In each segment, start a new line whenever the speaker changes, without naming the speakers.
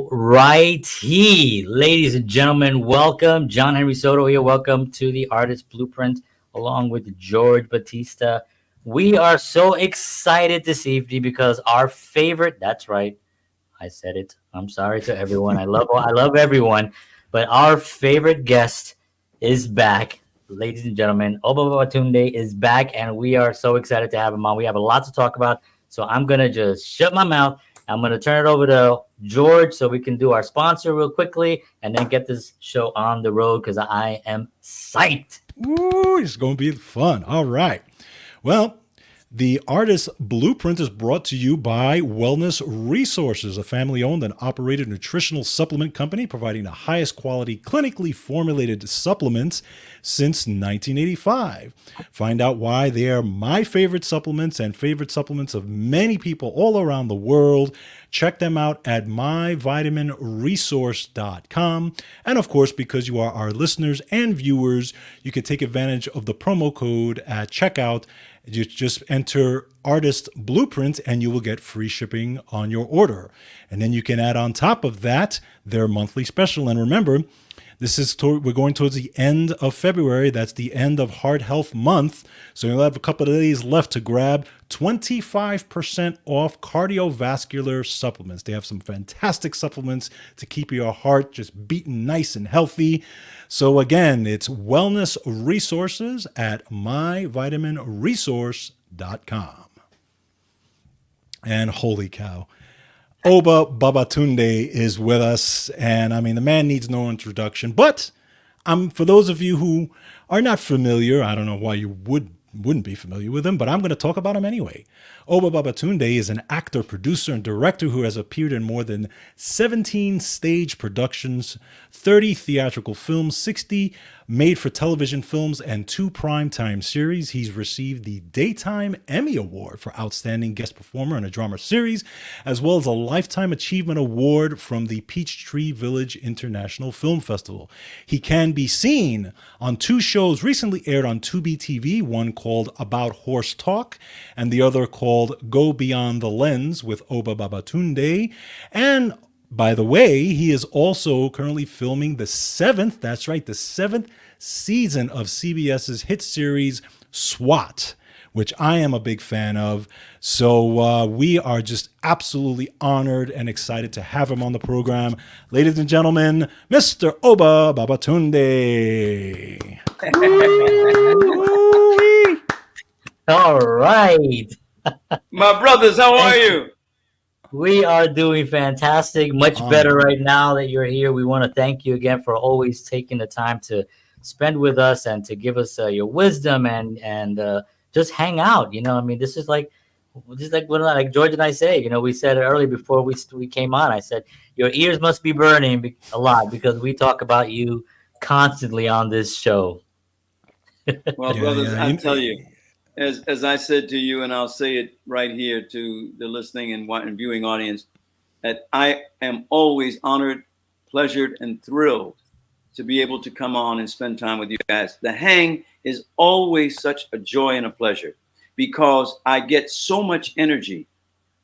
All righty, ladies and gentlemen, welcome. John Henry Soto here. Welcome to the Artist Blueprint, along with George Batista. We are so excited this evening because our favorite—that's right, I said it. I'm sorry to everyone. I love everyone, but our favorite guest is back, ladies and gentlemen. Obba Babatundé is back, and we are so excited to have him on. We have a lot to talk about, so I'm gonna just shut my mouth. I'm gonna turn it over to George so we can do our sponsor real quickly, and then get this show on the road because I am psyched.
Ooh, it's going to be fun. All right. Well, the Artist Blueprint is brought to you by Wellness Resources, a family-owned and operated nutritional supplement company providing the highest quality clinically formulated supplements since 1985. Find out why they are my favorite supplements and favorite supplements of many people all around the world. Check them out at myvitaminresource.com. And of course, because you are our listeners and viewers, you can take advantage of the promo code at checkout. You just enter Artist Blueprint and you will get free shipping on your order. And then you can add on top of that their monthly special. And remember, we're going towards the end of February. That's the end of Heart Health Month. So you'll have a couple of days left to grab 25% off cardiovascular supplements. They have some fantastic supplements to keep your heart just beating nice and healthy. So again, it's Wellness Resources at myvitaminresource.com. And holy cow, Obba Babatundé is with us, and I mean, the man needs no introduction, but for those of you who are not familiar, I don't know why you wouldn't be familiar with him, but I'm going to talk about him anyway. Obba Babatundé is an actor, producer, and director who has appeared in more than 17 stage productions, 30 theatrical films, 60 made-for-television films, and 2 primetime series. He's received the Daytime Emmy Award for Outstanding Guest Performer in a Drama Series, as well as a Lifetime Achievement Award from the Peachtree Village International Film Festival. He can be seen on 2 shows recently aired on Tubi TV, one called About Horse Talk, and the other called Go Beyond the Lens with Obba Babatundé. And by the way, he is also currently filming the 7th, that's right, the 7th season of CBS's hit series SWAT, which I am a big fan of. So we are just absolutely honored and excited to have him on the program. Ladies and gentlemen, Mr. Obba Babatundé.
All right.
My brothers, how are you?
We are doing fantastic. Much better right now that you're here. We want to thank you again for always taking the time to spend with us and to give us your wisdom and just hang out. You know, I mean, this is like like George and I say. You know, we said it earlier before we came on. I said your ears must be burning a lot because we talk about you constantly on this show.
Well, brothers, I tell you. As I said to you, and I'll say it right here to the listening and viewing audience, that I am always honored, pleasured, and thrilled to be able to come on and spend time with you guys. The hang is always such a joy and a pleasure because I get so much energy.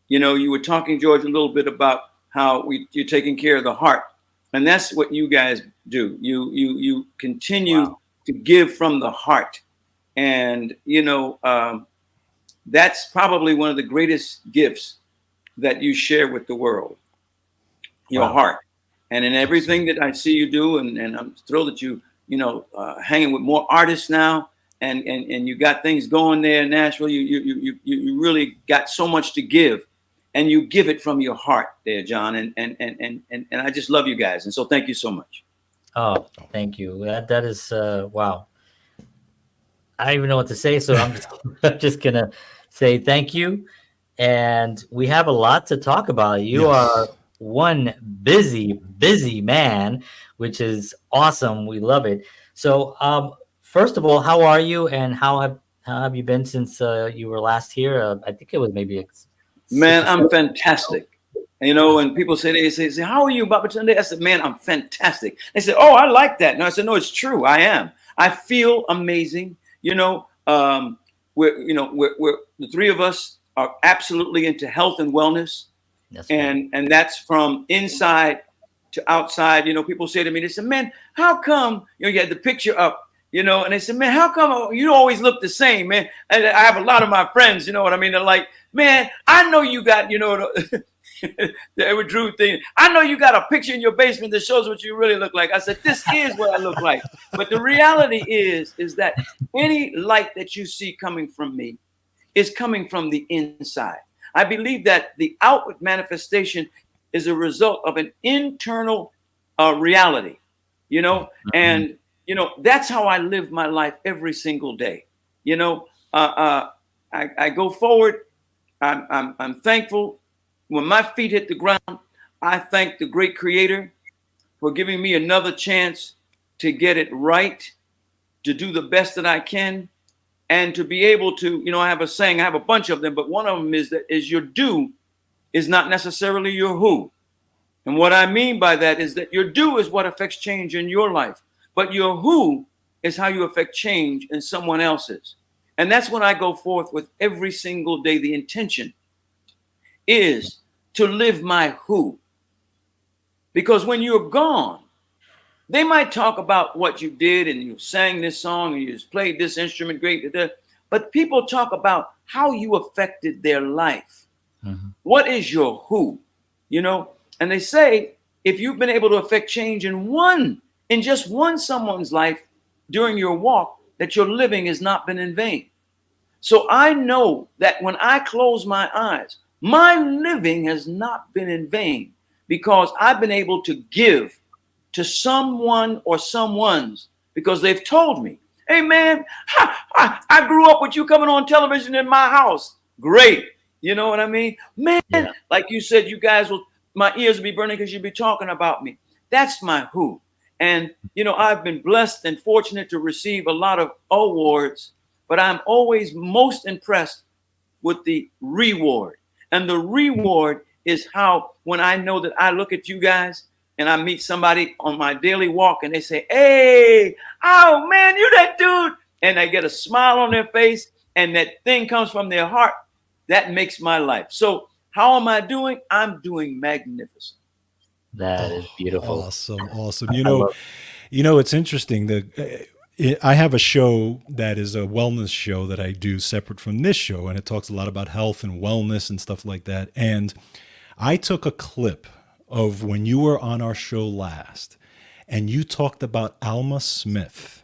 You know, you were talking, George, a little bit about how you're taking care of the heart, and that's what you guys do. You continue to give from the heart. And, you know, that's probably one of the greatest gifts that you share with the world, your heart. And in everything that I see you do, and I'm thrilled that you hanging with more artists now, and you got things going there in Nashville. You really got so much to give, and you give it from your heart there, John. And I just love you guys. And so thank you so much.
Oh, thank you. That is, wow. I don't even know what to say, so I'm just gonna say thank you. And we have a lot to talk about. You are one busy man, which is awesome. We love it. So, first of all, how are you, and how have you been since you were last here? I think it was maybe.
Man, I'm fantastic. You know, when people they say, how are you, Babatundé? I said, man, I'm fantastic. They said, oh, I like that. No, I said, no, it's true. I am. I feel amazing. You know, we're the 3 of us are absolutely into health and wellness, and that's from inside to outside, you know, people say to me, they said, man, how come, you know, you had the picture up, you know, and they said, man, how come you always look the same, man? And I have a lot of my friends, you know what I mean? They're like, man, I know you got, you know, the Drew thing. I know you got a picture in your basement that shows what you really look like. I said, this is what I look like. But the reality is that any light that you see coming from me is coming from the inside. I believe that the outward manifestation is a result of an internal reality, you know, and, you know, that's how I live my life every single day. You know, I go forward. I'm thankful. When my feet hit the ground, I thank the great Creator for giving me another chance to get it right, to do the best that I can, and to be able to, you know, I have a saying, I have a bunch of them, but one of them is that your do is not necessarily your who. And what I mean by that is that your do is what affects change in your life, but your who is how you affect change in someone else's. And that's when I go forth with every single day. The intention is to live my who. Because when you're gone, they might talk about what you did and you sang this song and you just played this instrument great, but people talk about how you affected their life. Mm-hmm. What is your who? You know, and they say if you've been able to affect change in just one someone's life during your walk, that your living has not been in vain. So I know that when I close my eyes, my living has not been in vain because I've been able to give to someone or someone's because they've told me, hey, man, I grew up with you coming on television in my house. Great. You know what I mean? Man, yeah. Like you said, you guys my ears will be burning because you'll be talking about me. That's my who. And, you know, I've been blessed and fortunate to receive a lot of awards, but I'm always most impressed with the reward. And the reward is how, when I know that I look at you guys and I meet somebody on my daily walk and they say, hey, oh man, you that dude. And I get a smile on their face and that thing comes from their heart. That makes my life. So how am I doing? I'm doing magnificent.
That is beautiful.
Awesome. You know, it's interesting that I have a show that is a wellness show that I do separate from this show, and it talks a lot about health and wellness and stuff like that. And I took a clip of when you were on our show last, and you talked about Alma Smith.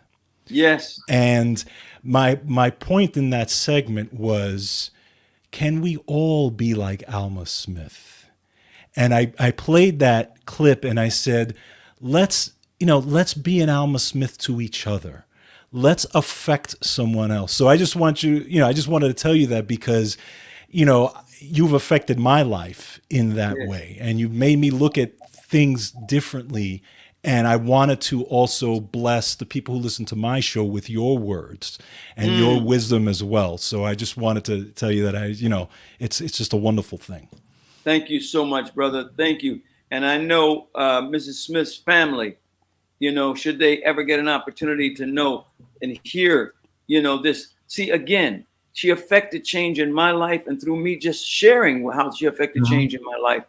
Yes.
And my point in that segment was, can we all be like Alma Smith? And I played that clip and I said, let's be an Alma Smith to each other. Let's affect someone else. So I just wanted to tell you that because, you know, you've affected my life in that way and you've made me look at things differently. And I wanted to also bless the people who listen to my show with your words and your wisdom as well. So I just wanted to tell you that it's just a wonderful thing.
Thank you so much, brother. Thank you. And I know Mrs. Smith's family, you know, should they ever get an opportunity to know and hear, you know, this. See, again, she affected change in my life. And through me just sharing how she affected change in my life,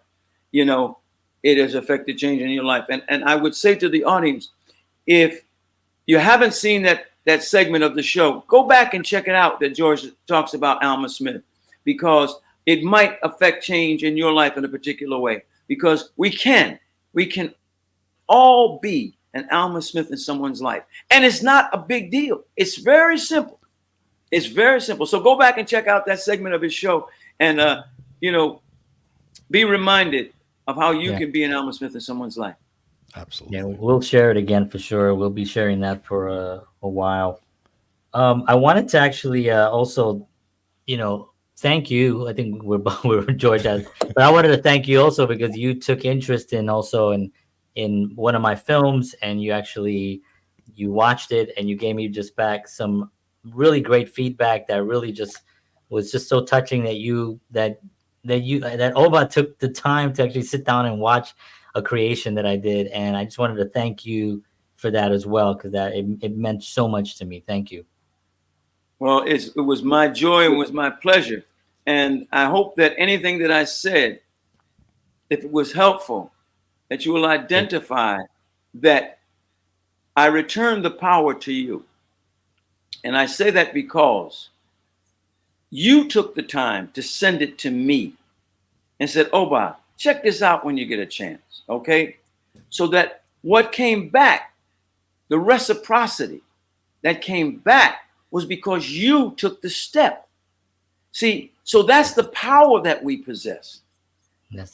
you know, it has affected change in your life. And I would say to the audience, if you haven't seen that segment of the show, go back and check it out that George talks about Alma Smith, because it might affect change in your life in a particular way, because we can all be an Alma Smith in someone's life. And it's not a big deal. It's very simple. It's very simple. So go back and check out that segment of his show and, you know, be reminded of how you can be an Alma Smith in someone's life.
Absolutely.
Yeah, we'll share it again for sure. We'll be sharing that for a while. I wanted to actually also, you know, thank you. I think we're George has, but I wanted to thank you also because you took interest in one of my films, and you watched it and you gave me just back some really great feedback that really just was just so touching that Obba took the time to actually sit down and watch a creation that I did, and I just wanted to thank you for that as well, because it meant so much to me. Thank you.
Well, it was my joy and it was my pleasure. And I hope that anything that I said, if it was helpful, that you will identify that I return the power to you. And I say that because you took the time to send it to me and said, Obba, check this out when you get a chance, okay? So that what came back, the reciprocity that came back was because you took the step. See, so that's the power that we possess.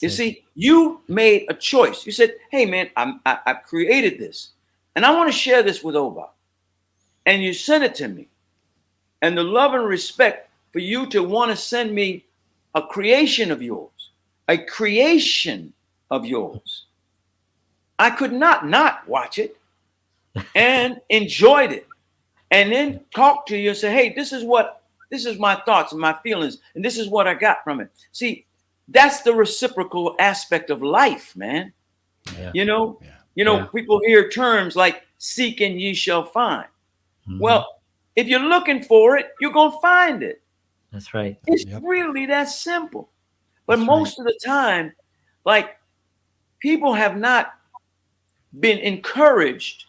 You see, you made a choice. You said, hey, man, I've created this, and I want to share this with Obba. And you sent it to me. And the love and respect for you to want to send me a creation of yours, I could not watch it and enjoyed it. And then talk to you and say, hey, this is my thoughts and my feelings, and this is what I got from it. See, that's the reciprocal aspect of life, man. Yeah. People hear terms like seek and ye shall find. Mm-hmm. Well, if you're looking for it, you're going to find it.
That's right.
It's really that simple. But most of the time, like, people have not been encouraged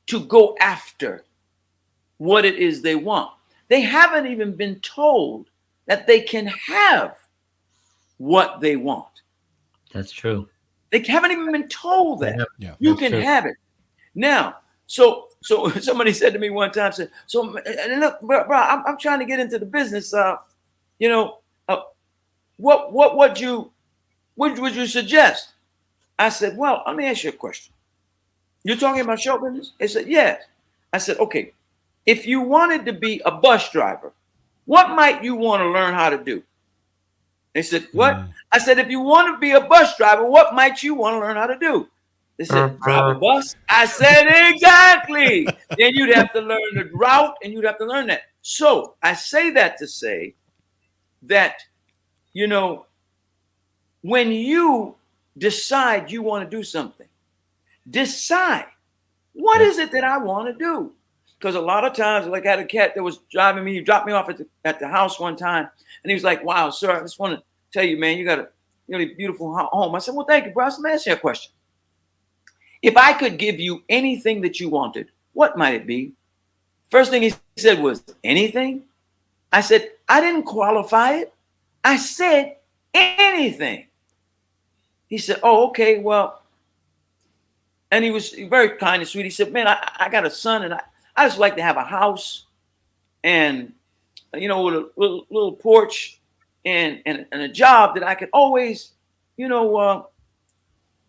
to go after what it is they want. They haven't even been told that they can have what they want.
That's true.
They haven't even been told that. You can have it. Now, so somebody said to me one time, said, so look, bro, I'm trying to get into the business. What would you suggest? I said, well, let me ask you a question. You're talking about show business? They said, yes. I said, okay, if you wanted to be a bus driver, what might you want to learn how to do? They said, what? I said, if you want to be a bus driver, what might you want to learn how to do? They said, drive a bus. I said, exactly. Then you'd have to learn the route and you'd have to learn that. So I say that to say that, when you decide you want to do something, decide, what is it that I want to do? Because a lot of times, like I had a cat that was driving me, he dropped me off at the house one time, and he was like, wow, sir, I just want to tell you, man, you got a really beautiful home. I said, well, thank you, bro. Let me ask you a question. If I could give you anything that you wanted, what might it be? First thing he said was, anything? I said, I didn't qualify it. I said anything. He said, oh, okay, well, and he was very kind and sweet. He said, man, I got a son, and I just like to have a house and, with a little porch and a job that I could always, know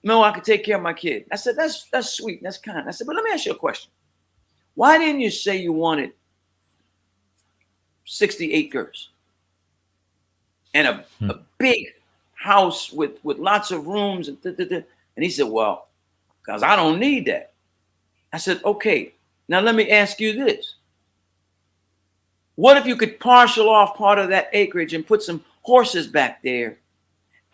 I could take care of my kid. I said, that's sweet. That's kind. I said, but let me ask you a question. Why didn't you say you wanted 60 acres and a big house with lots of rooms? And he said, well, because I don't need that. I said, okay, now let me ask you this. What if you could parcel off part of that acreage and put some horses back there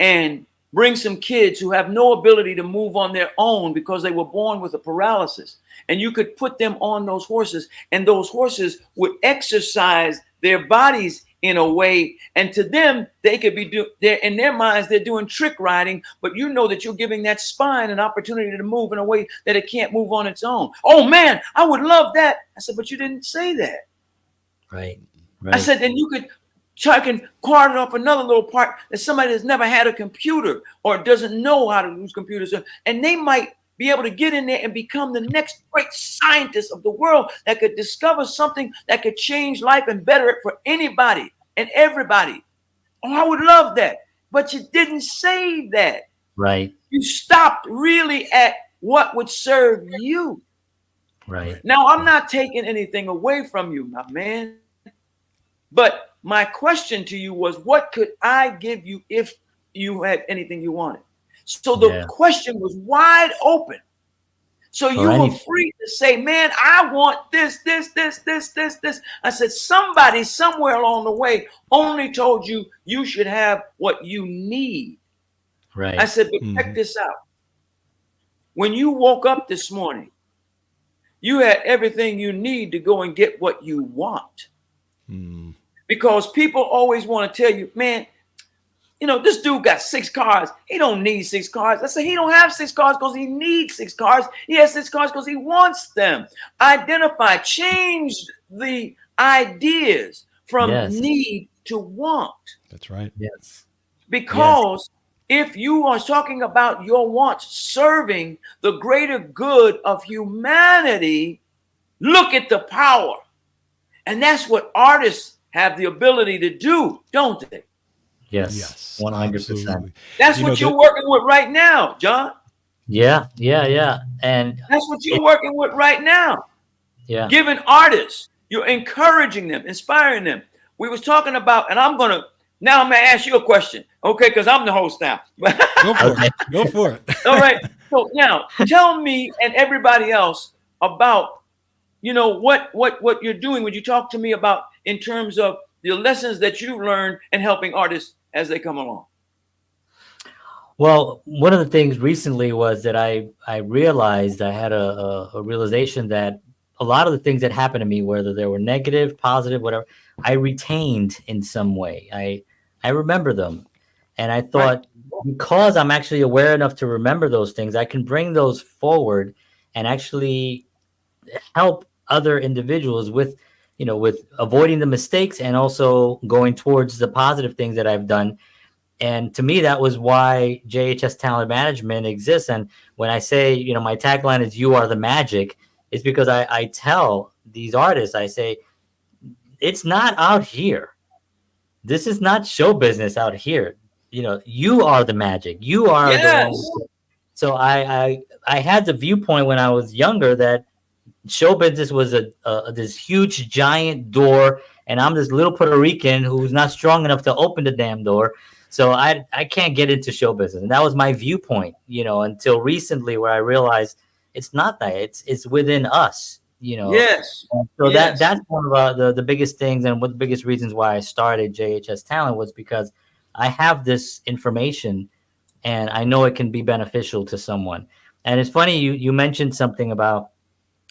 and bring some kids who have no ability to move on their own because they were born with a paralysis, and you could put them on those horses, and those horses would exercise their bodies in a way, and to them, they could be in their minds, they're doing trick riding, but you know that you're giving that spine an opportunity to move in a way that it can't move on its own. Oh man, I would love that. I said, but you didn't say that.
Right.
I said, then you could carve off another little part that somebody that's never had a computer or doesn't know how to use computers, and they might be able to get in there and become the next great scientist of the world that could discover something that could change life and better it for anybody and everybody. Oh, I would love that. But you didn't say that.
Right.
You stopped really at what would serve you.
Right.
Now, I'm not taking anything away from you, my man. But my question to you was, what could I give you if you had anything you wanted? So the question was wide open. So you were free to say, man, I want this. I said, somebody somewhere along the way only told you you should have what you need.
Right.
I said, but check this out. When you woke up this morning, you had everything you need to go and get what you want. Because people always want to tell you, man, this dude got 6 cars. He don't need 6 cars. I said, he don't have 6 cars because he needs 6 cars. He has 6 cars because he wants them. Identify, change the ideas from need to want.
That's right.
Yes.
Because if you are talking about your wants serving the greater good of humanity, look at the power. And that's what artists have the ability to do, don't they?
Yes. 100%.
Absolutely.
That's what you're working with right now, John.
Yeah. And
that's what you're working with right now.
Yeah.
Giving artists, you're encouraging them, inspiring them. We was talking about, and now I'm going to ask you a question, okay? Because I'm the host now.
Go for it. Go for it.
All right. So now, tell me and everybody else about, what you're doing. Would you talk to me about in terms of the lessons that you've learned in helping artists as they come along?
Well, one of the things recently was that I realized I had a realization that a lot of the things that happened to me, whether they were negative, positive, whatever, I retained in some way. I remember them. And I thought, because I'm actually aware enough to remember those things, I can bring those forward and actually help other individuals with avoiding the mistakes and also going towards the positive things that I've done. And to me, that was why JHS Talent Management exists. And when I say, my tagline is "You are the magic," it's because I tell these artists, I say, it's not out here. This is not show business out here. You are the magic. You are the one. So I had the viewpoint when I was younger that show business was this huge giant door, and I'm this little Puerto Rican who's not strong enough to open the damn door. So I can't get into show business. And that was my viewpoint, until recently, where I realized it's not that. It's within us,
Yes.
So that's one of the biggest things, and one of the biggest reasons why I started JHS Talent was because I have this information and I know it can be beneficial to someone. And it's funny, you mentioned something about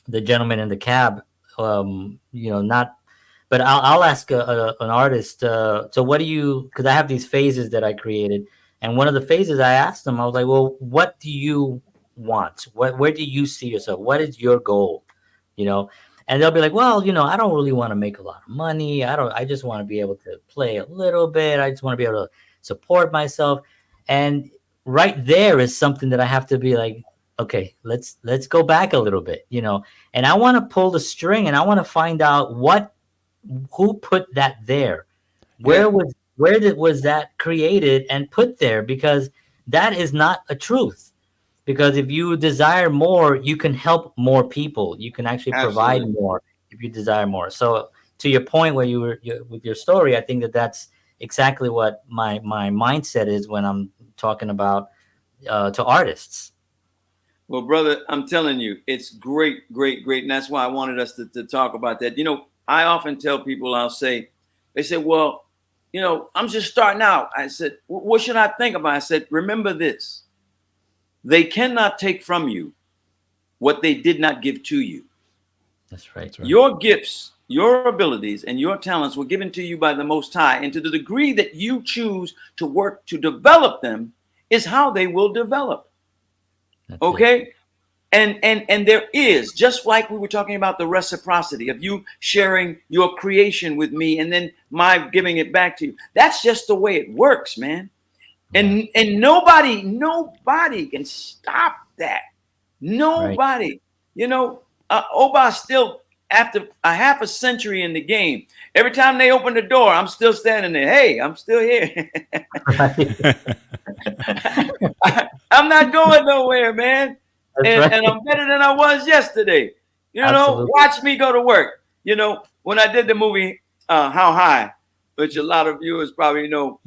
the gentleman in the cab, but I'll ask an artist. So what do you, because I have these phases that I created. And one of the phases I asked them, I was like, well, what do you want? Where do you see yourself? What is your goal? And they'll be like, well, I don't really want to make a lot of money. I just want to be able to play a little bit. I just want to be able to support myself. And right there is something that I have to be like, okay, let's go back a little bit, and I want to pull the string and I want to find out who put that there. Where was that created and put there? Because that is not a truth. Because if you desire more, you can help more people. You can actually provide more if you desire more. So to your point where you were with your story, I think that's exactly what my mindset is when I'm talking about to artists.
Well, brother, I'm telling you, it's great. And that's why I wanted us to talk about that. I often tell people, they say, well, I'm just starting out. I said, what should I think about? I said, remember this. They cannot take from you what they did not give to you.
That's right.
Your gifts, your abilities, and your talents were given to you by the Most High. And to the degree that you choose to work to develop them is how they will develop. That's okay. And there is, just like we were talking about the reciprocity of you sharing your creation with me and then my giving it back to you. That's just the way it works, man. And nobody can stop that. Nobody. Obba still, after a half a century in the game, every time they open the door, I'm still standing there. Hey, I'm still here. I'm not going nowhere, man. And I'm better than I was yesterday. Watch me go to work. When I did the movie How High, which a lot of viewers probably know.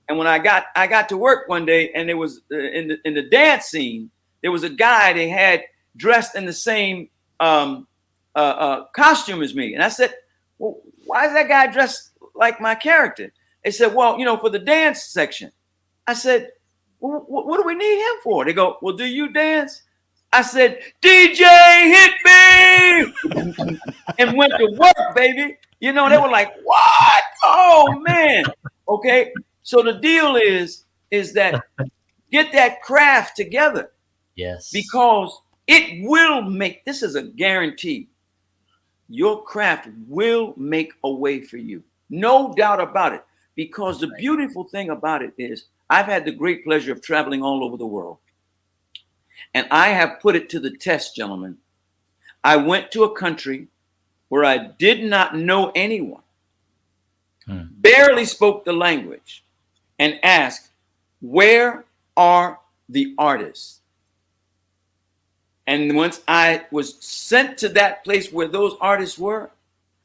And when I got to work one day, and it was in the dance scene, there was a guy they had dressed in the same costume as me. And I said, well, why is that guy dressed like my character? They said, well, for the dance section. I said, well, what do we need him for? They go, well, do you dance? I said, DJ, hit me! And went to work, baby. They were like, what? Oh, man. Okay. So the deal is that get that craft together.
Yes.
Because it will make, this is a guarantee, your craft will make a way for you. No doubt about it. Because the beautiful thing about it is I've had the great pleasure of traveling all over the world. And I have put it to the test, gentlemen. I went to a country where I did not know anyone, barely spoke the language, and asked, where are the artists? And once I was sent to that place where those artists were,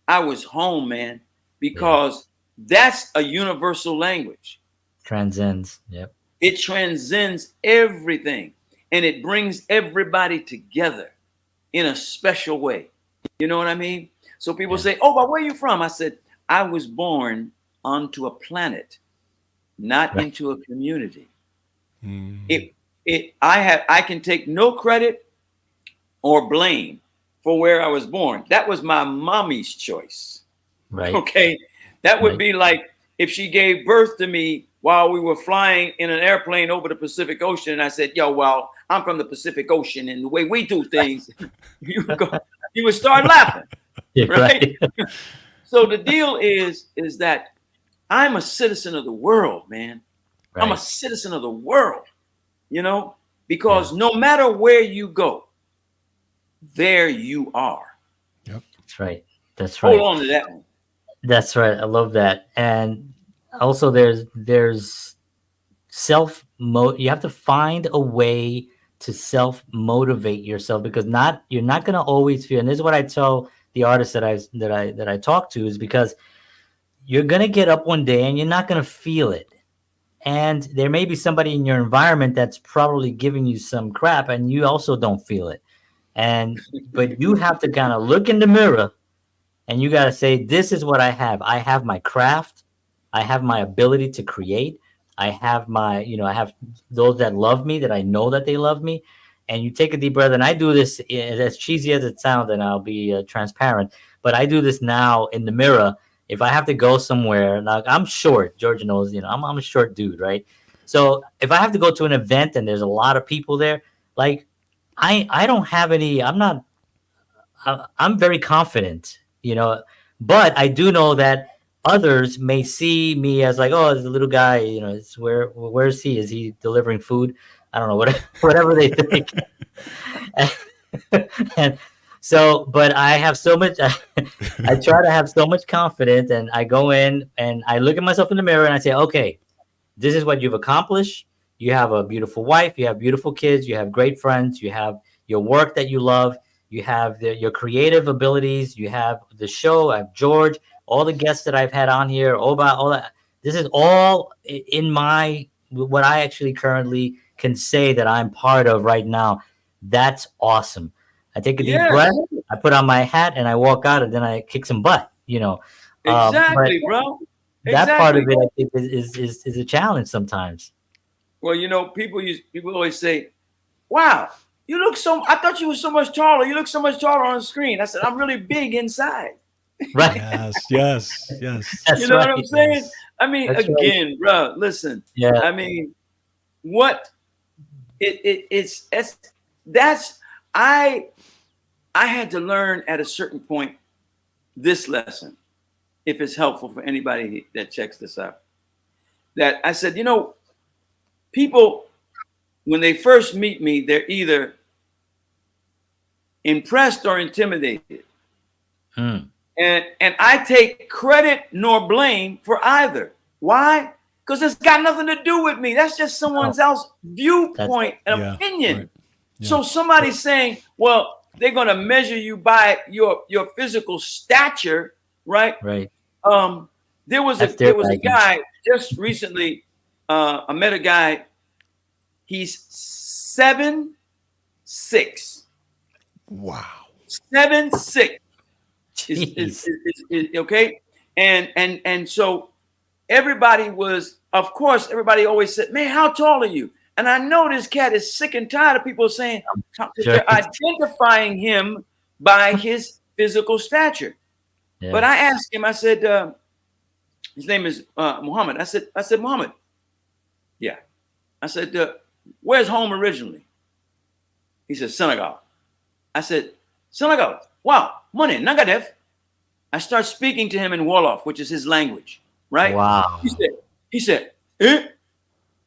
I was home, man, because that's a universal language.
Transcends. Yep.
It transcends everything, and it brings everybody together in a special way. You know what I mean? So people say, oh, but where are you from? I said, I was born onto a planet, not into a community. I can take no credit or blame for where I was born. That was my mommy's choice.
Right.
Okay. That would be like if she gave birth to me while we were flying in an airplane over the Pacific Ocean. And I said, yo, well, I'm from the Pacific Ocean, and the way we do things, you would start laughing.
Yeah,
right? So the deal is that I'm a citizen of the world, man. Right. I'm a citizen of the world, you know, because no matter where you go, there you are.
Yep.
That's right. That's right.
Hold on to that one.
That's right. I love that. And also there's you have to find a way to self-motivate yourself, because you're not going to always feel, and this is what I tell the artists that I talk to, is because you're going to get up one day and you're not going to feel it. And there may be somebody in your environment that's probably giving you some crap and you also don't feel it. But you have to kind of look in the mirror and you got to say, this is what I have. I have my craft. I have my ability to create. I have I have those that love me, that I know that they love me. And you take a deep breath, and I do this, as cheesy as it sounds, and I'll be transparent, but I do this now in the mirror. If I have to go somewhere, like I'm short, Georgia knows, I'm a short dude, right? So if I have to go to an event and there's a lot of people there, like I don't have any, I'm very confident, but I do know that others may see me as like, oh, there's a little guy, it's where is he? Is he delivering food? I don't know, whatever they think. And so, but I have so much, I try to have so much confidence, and I go in and I look at myself in the mirror and I say, okay, this is what you've accomplished. You have a beautiful wife, you have beautiful kids, you have great friends, you have your work that you love, you have your creative abilities, you have the show, I have George, all the guests that I've had on here, Obba, all that. This is all in what I actually currently can say that I'm part of right now. That's awesome. I take a deep breath, I put on my hat, and I walk out, and then I kick some butt,
Exactly, bro.
That part of it, I think, is a challenge sometimes.
Well, people always say, wow, I thought you were so much taller. You look so much taller on the screen. I said, I'm really big inside.
Right.
Yes.
You know what I'm saying? I mean, that's again, right. Bro, listen.
Yeah.
I mean, I had to learn at a certain point this lesson, if it's helpful for anybody that checks this out. That I said, people, when they first meet me, they're either impressed or intimidated. And I take credit nor blame for either. Why? Because it's got nothing to do with me. That's just someone else's viewpoint and opinion. Right. Yeah. So somebody's saying, well, they're going to measure you by your physical stature, right?
Right.
There was a guy just recently. I met a guy. He's 7'6".
Wow.
7'6". Is okay. And so everybody always said, man, how tall are you? And I know this cat is sick and tired of people saying, they're identifying him by his physical stature. Yeah. But I asked him, I said, his name is Muhammad. I said, Muhammad. Yeah. I said, where's home originally? He said, Senegal. I said, Senegal. Wow, money, Nagadev. I start speaking to him in Wolof, which is his language, right?
Wow.
He said, eh?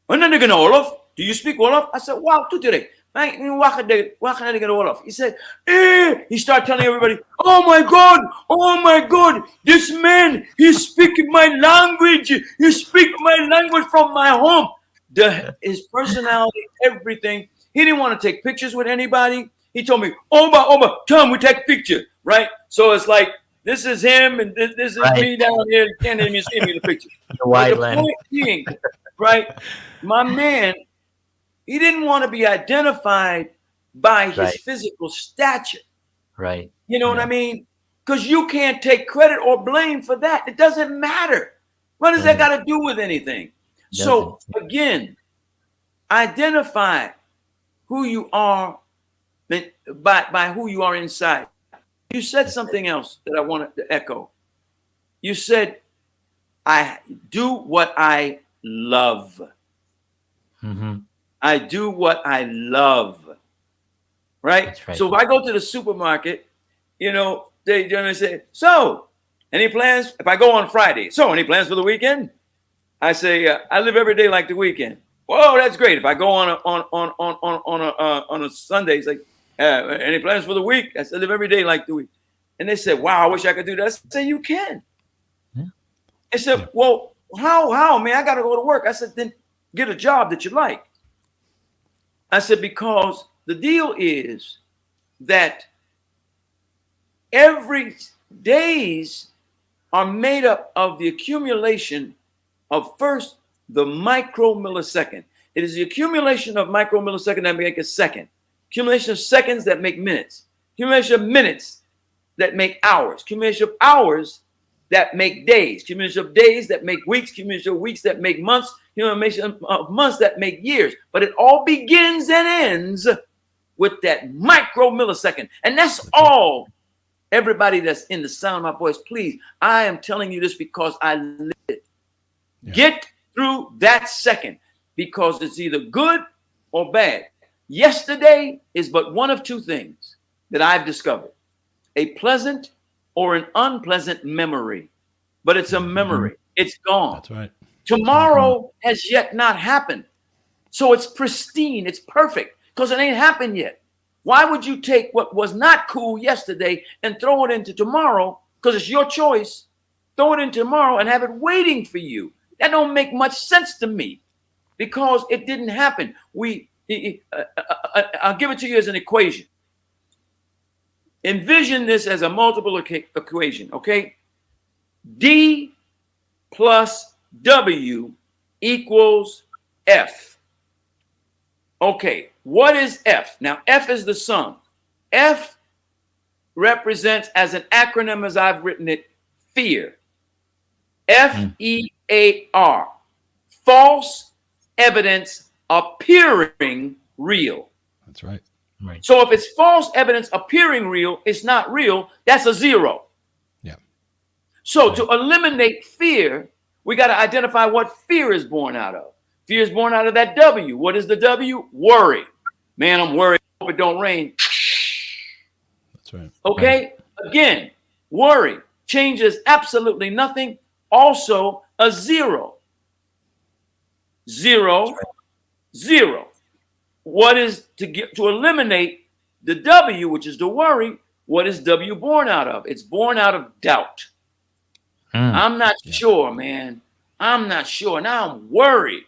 Wolof? Do you speak Wolof? I said, wow, today. He said, eh. He started telling everybody, oh my God, this man, he's speaking my language. He speaks my language from my home. His personality, everything. He didn't want to take pictures with anybody. He told me, Obba, come, we take a picture, right? So it's like, this is him and this is me down here. You can't even see me in the picture.
The wide
lens. Point being, right, my man, he didn't want to be identified by his physical stature.
Right.
You know what I mean? Because you can't take credit or blame for that. It doesn't matter. What does that got to do with anything? So again, identify who you are by who you are inside. You said something else that I wanted to echo. You said, I do what I love.
Mm-hmm.
I do what I love. Right? So if I go to the supermarket, you know, they're going to say, so, any plans? If I go on Friday, so any plans for the weekend? I say, I live every day like the weekend. Whoa, that's great. If I go on a Sunday, it's like, any plans for the week? I said, live every day like the week. And they said, wow, I wish I could do that. I said, you can. Yeah. They said, well, how? Man, I got to go to work. I said, then get a job that you like. I said, because the deal is that every days are made up of the accumulation of first the micromillisecond. It is the accumulation of micromillisecond that make a second. Accumulation of seconds that make minutes. Accumulation of minutes that make hours. Accumulation of hours that make days. Accumulation of days that make weeks. Accumulation of weeks that make months. Accumulation of months that make years. But it all begins and ends with that micromillisecond. And that's all. Everybody that's in the sound of my voice, please, I am telling you this because I live it. Yeah. Get through that second, because it's either good or bad. Yesterday is but one of two things that I've discovered: a pleasant or an unpleasant memory. But it's a memory. It's gone.
That's right.
Tomorrow has yet not happened. So it's pristine. It's perfect because it ain't happened yet. Why would you take what was not cool yesterday and throw it into tomorrow? Because it's your choice. Throw it in tomorrow and have it waiting for you. That don't make much sense to me, because it didn't happen. I'll give it to you as an equation. Envision this as a multiple equation, okay? D plus W equals F. Okay, what is F? Now, F is the sum. F represents, as an acronym as I've written it, fear. F-E-A-R. False evidence appearing real.
That's right.
Right.
So if it's false evidence appearing real, it's not real. That's a zero.
Yeah.
So to eliminate fear, we got to identify what fear is born out of. Fear is born out of that W. What is the W? Worry. Man, I'm worried. Hope it don't rain.
That's right.
Okay.
Right.
Again, worry changes absolutely nothing. Also a zero. Zero.
Right.
Zero. What is to eliminate the W, which is the worry? What is W born out of? It's born out of doubt. I'm not sure, man. I'm not sure. Now I'm worried.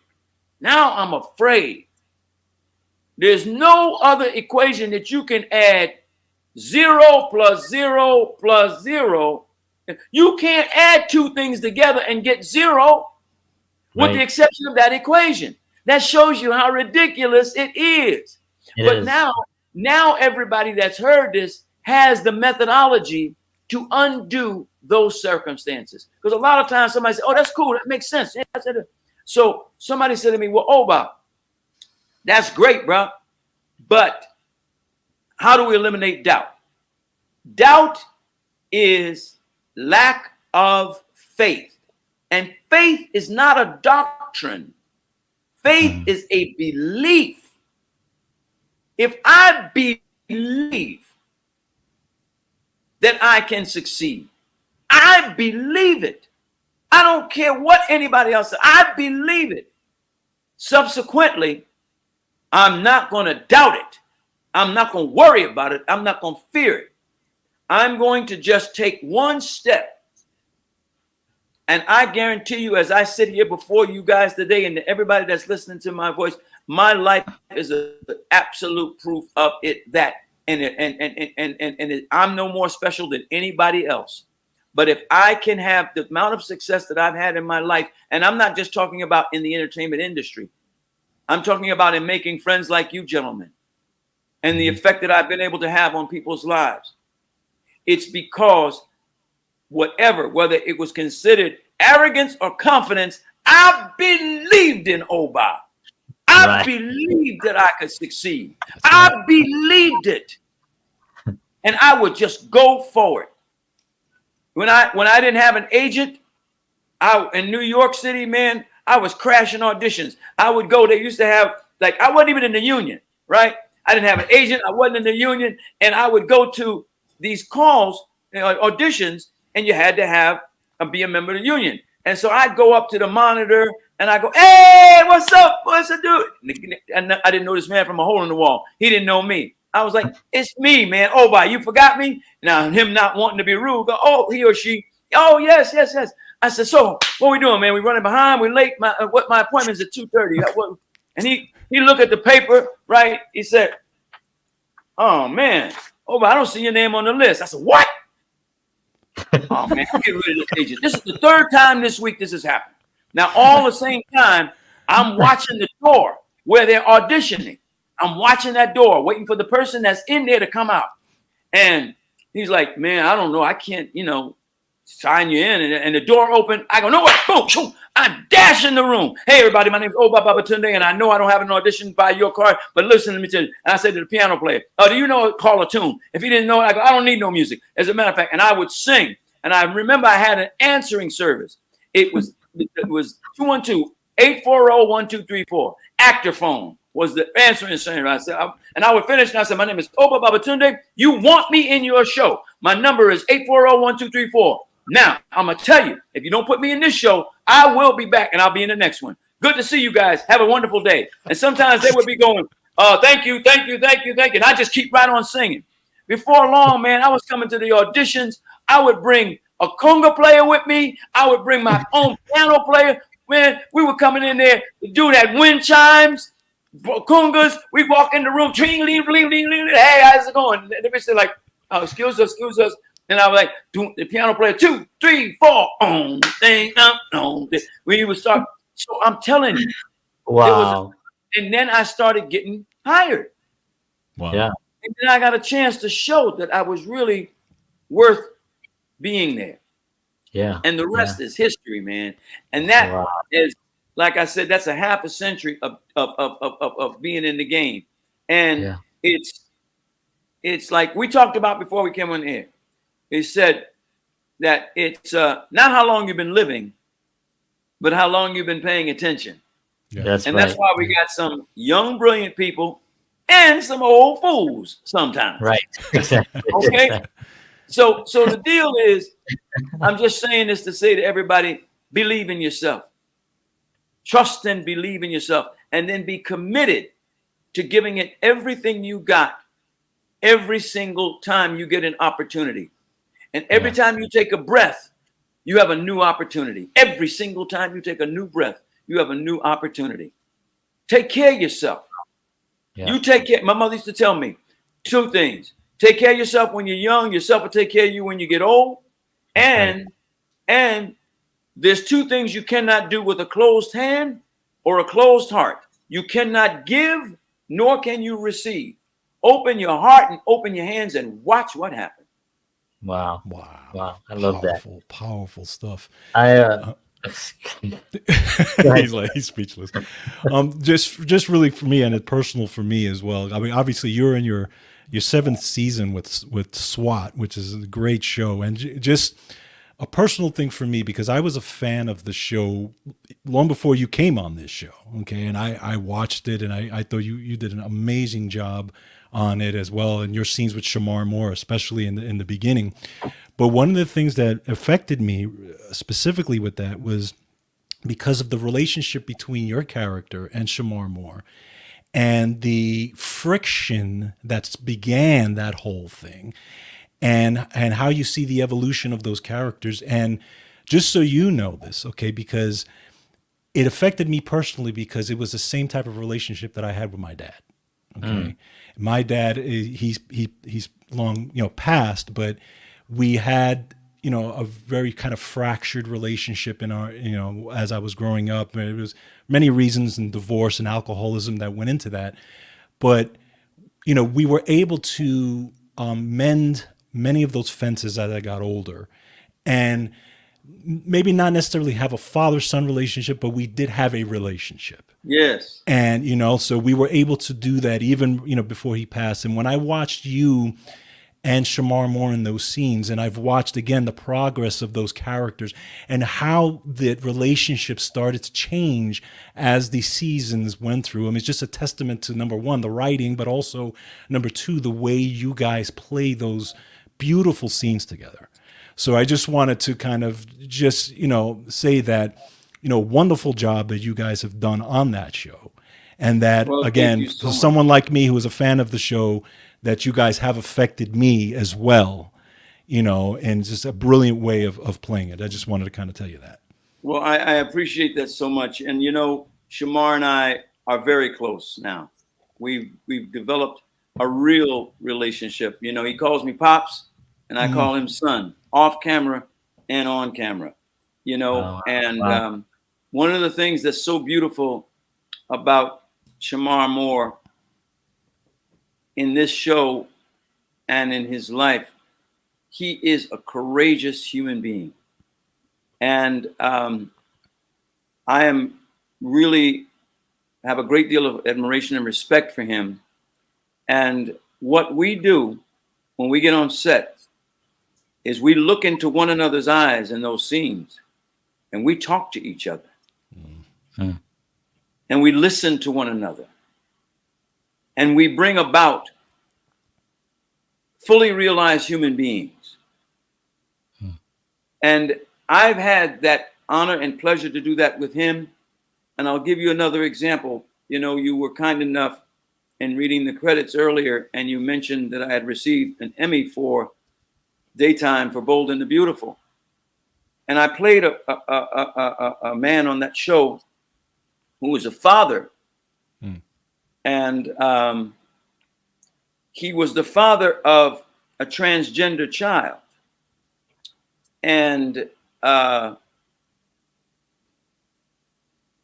Now I'm afraid. There's no other equation that you can add 0 plus 0 plus 0. You can't add two things together and get 0 with the exception of that equation. That shows you how ridiculous it is. But now everybody that's heard this has the methodology to undo those circumstances. Because a lot of times somebody says, oh, that's cool. That makes sense. Yeah, so somebody said to me, well, Obba, that's great, bro. But how do we eliminate doubt? Doubt is lack of faith. And faith is not a doctrine. Faith is a belief. If I believe that I can succeed, I believe it. I don't care what anybody else says. I believe it. Subsequently, I'm not going to doubt it. I'm not going to worry about it. I'm not going to fear it. I'm going to just take one step. And I guarantee you, as I sit here before you guys today and everybody that's listening to my voice, my life is an absolute proof of it. I'm no more special than anybody else. But if I can have the amount of success that I've had in my life, and I'm not just talking about in the entertainment industry, I'm talking about in making friends like you gentlemen and the effect that I've been able to have on people's lives. It's because whether it was considered arrogance or confidence, I believed in Obba. I believed that I could succeed. I believed it. And I would just go forward. When I didn't have an agent, in New York City, man, I was crashing auditions. I would go, they used to have, like, I wasn't even in the union, right? I didn't have an agent. I wasn't in the union. And I would go to these calls, auditions, and you had to be a member of the union. And so I'd go up to the monitor and I go, "Hey, what's up? What's up, dude?" And I didn't know this man from a hole in the wall. He didn't know me. I was like, "It's me, man. Obba, you forgot me?" Now, him not wanting to be rude, go, "Oh, he or she. Oh, yes. I said, "So what we doing, man? We running behind? We late? My appointment's at 2:30. And he looked at the paper, right? He said, "Oh, man, Obba, I don't see your name on the list." I said, "What?" "Oh, man, I'm getting rid of this agent. This is the third time this week this has happened." Now, all the same time, I'm watching the door where they're auditioning. I'm watching that door, waiting for the person that's in there to come out. And he's like, "Man, I don't know. I can't, sign you in." And the door opened. I go, "No way." Boom, boom. I dash in the room. "Hey, everybody, my name is Obba Babatundé, and I know I don't have an audition by your card, but listen to me tell you." And I said to the piano player, "Oh, do you know it? Call a tune." If he didn't know it, I go, "I don't need no music." As a matter of fact, and I would sing. And I remember I had an answering service. It was 212-840-1234. Actor phone was the answering service. I said, and I would finish, and I said, "My name is Obba Babatundé. You want me in your show? My number is 840-1234. Now, I'm going to tell you, if you don't put me in this show, I will be back, and I'll be in the next one. Good to see you guys. Have a wonderful day." And sometimes they would be going, "Thank you. And I just keep right on singing. Before long, man, I was coming to the auditions. I would bring a conga player with me. I would bring my own piano player. Man, we were coming in there. The dude had wind chimes, congas. We walk in the room. "Hey, how's it going?" They would say like, "Oh, excuse us. And I was like, the piano player, 2, 3, 4, we would start. So I'm telling you.
Wow.
And then I started getting hired.
Wow.
Yeah.
And then I got a chance to show that I was really worth being there.
Yeah.
And the rest is history, man. And that is, like I said, that's a half a century of being in the game. And it's like we talked about before we came on the air. It said that it's not how long you've been living, but how long you've been paying attention.
Yeah.
That's
why we got some young, brilliant people and some old fools sometimes.
Right. Exactly.
Okay. So the deal is, I'm just saying this to say to everybody, believe in yourself. Trust and believe in yourself. And then be committed to giving it everything you got every single time you get an opportunity. And every time you take a breath, you have a new opportunity. Every single time you take a new breath, you have a new opportunity. Take care of yourself. Yeah. You take care. My mother used to tell me 2 things. Take care of yourself when you're young. Yourself will take care of you when you get old. And there's 2 things you cannot do with a closed hand or a closed heart. You cannot give, nor can you receive. Open your heart and open your hands and watch what happens.
Wow. I love that.
Powerful stuff. He's speechless. Just really for me, and it's personal for me as well. I mean, obviously you're in your 7th season with SWAT, which is a great show. And just a personal thing for me, because I was a fan of the show long before you came on this show. Okay. And I watched it, and I thought you did an amazing job on it as well. And your scenes with Shamar Moore, especially in the beginning. But one of the things that affected me specifically with that was because of the relationship between your character and Shamar Moore, and the friction that began that whole thing, and how you see the evolution of those characters. And just so you know this, okay, because it affected me personally, because it was the same type of relationship that I had with my dad. Okay. My dad, he's long, passed, but we had, a very kind of fractured relationship in our, as I was growing up. And it was many reasons, and divorce and alcoholism that went into that. But, we were able to mend many of those fences as I got older, and maybe not necessarily have a father-son relationship, but we did have a relationship.
Yes.
And, so we were able to do that even, before he passed. And when I watched you and Shamar Moore in those scenes, and I've watched again the progress of those characters and how the relationship started to change as the seasons went through. I mean, it's just a testament to, number one, the writing, but also number two, the way you guys play those beautiful scenes together. So I just wanted to kind of just, say that, wonderful job that you guys have done on that show. And that, well, again, for someone like me who was a fan of the show, that you guys have affected me as well, and just a brilliant way of playing it. I just wanted to kind of tell you that.
Well, I appreciate that so much. And, Shamar and I are very close now. We've developed a real relationship. He calls me Pops, and I call him Son, off camera and on camera, and one of the things that's so beautiful about Shamar Moore in this show and in his life, he is a courageous human being. And I am really have a great deal of admiration and respect for him. And what we do when we get on set is we look into one another's eyes in those scenes, and we talk to each other. Mm-hmm. And we listen to one another. And we bring about fully realized human beings. Hmm. And I've had that honor and pleasure to do that with him. And I'll give you another example. You were kind enough in reading the credits earlier, and you mentioned that I had received an Emmy for daytime for Bold and the Beautiful. And I played a man on that show who was a father. And he was the father of a transgender child. And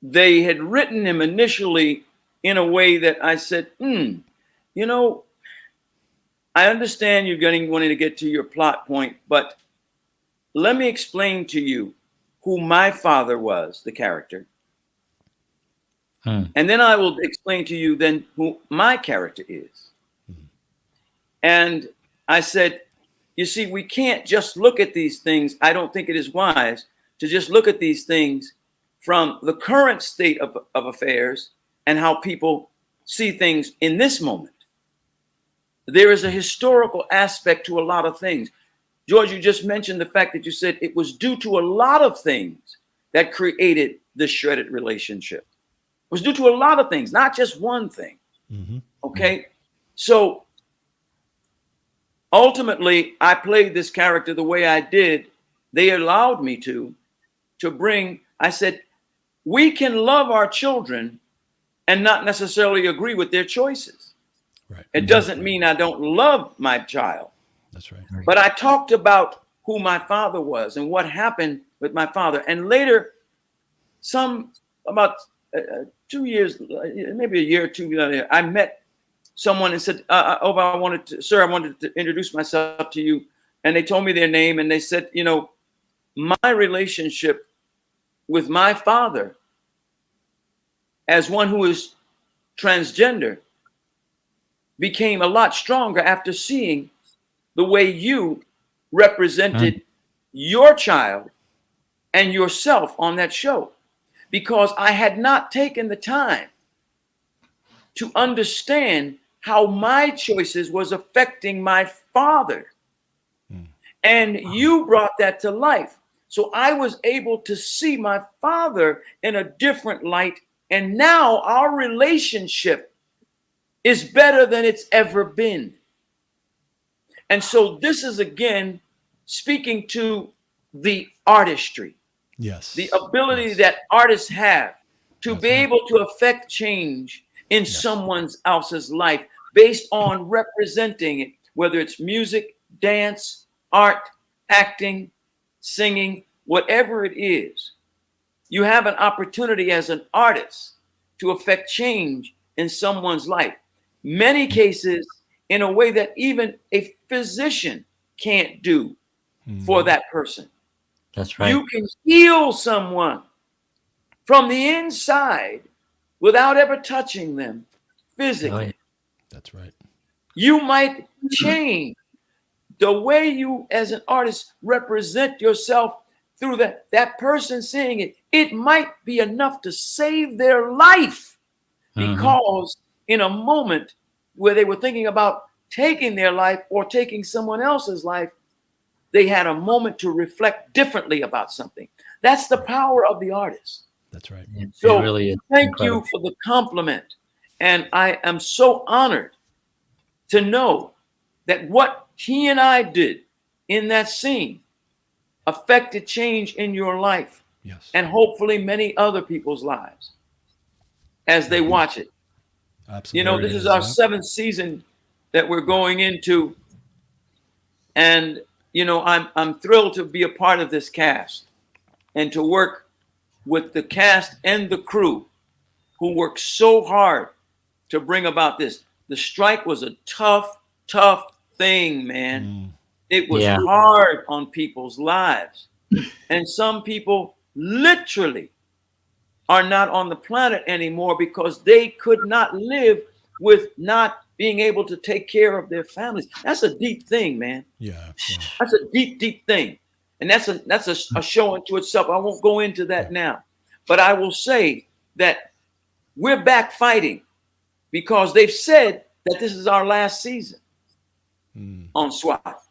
they had written him initially in a way that I said, I understand you're wanting to get to your plot point, but let me explain to you who my father was, the character. And then I will explain to you then who my character is. And I said, you see, we can't just look at these things. I don't think it is wise to just look at these things from the current state of affairs and how people see things in this moment. There is a historical aspect to a lot of things. George, you just mentioned the fact that you said it was due to a lot of things that created this shredded relationship. It was due to a lot of things, not just one thing. Mm-hmm. Okay? So ultimately, I played this character the way I did. They allowed me to bring, I said, we can love our children and not necessarily agree with their choices. Right. It doesn't mean I don't love my child.
That's right.
But I talked about who my father was and what happened with my father. And later, about 2 years, maybe a year or two later, I met someone and said, Obba, I wanted to introduce myself to you. And they told me their name, and they said, my relationship with my father as one who is transgender became a lot stronger after seeing the way you represented your child and yourself on that show, because I had not taken the time to understand how my choices was affecting my father. And you brought that to life. So I was able to see my father in a different light. And now our relationship is better than it's ever been. And so this is, again, speaking to the artistry.
Yes.
The ability that artists have to be able to affect change in someone else's life based on representing it, whether it's music, dance, art, acting, singing, whatever it is. You have an opportunity as an artist to affect change in someone's life. Many cases in a way that even a physician can't do for that person.
That's right.
You can heal someone from the inside without ever touching them physically.
Oh, yeah.
That's right.
You might change the way you as an artist represent yourself through that person seeing it. It might be enough to save their life, because in a moment where they were thinking about taking their life or taking someone else's life, they had a moment to reflect differently about something. That's the power of the artist.
That's right.
So
it really is
thank
incredible.
you for the compliment. And I am so honored to know that what he and I did in that scene affected change in your life.
Yes.
And hopefully many other people's lives as they watch it.
Absolutely.
You know, this is our 7th season that we're going into. And, you know, I'm thrilled to be a part of this cast and to work with the cast and the crew who worked so hard to bring about this. The strike was a tough thing, man. It was hard on people's lives. And some people literally are not on the planet anymore because they could not live with not being able to take care of their families. That's a deep thing, man.
Yeah.
That's a deep thing. And that's a show unto itself. I won't go into that now. But I will say that we're back fighting because they've said that this is our last season on SWAT.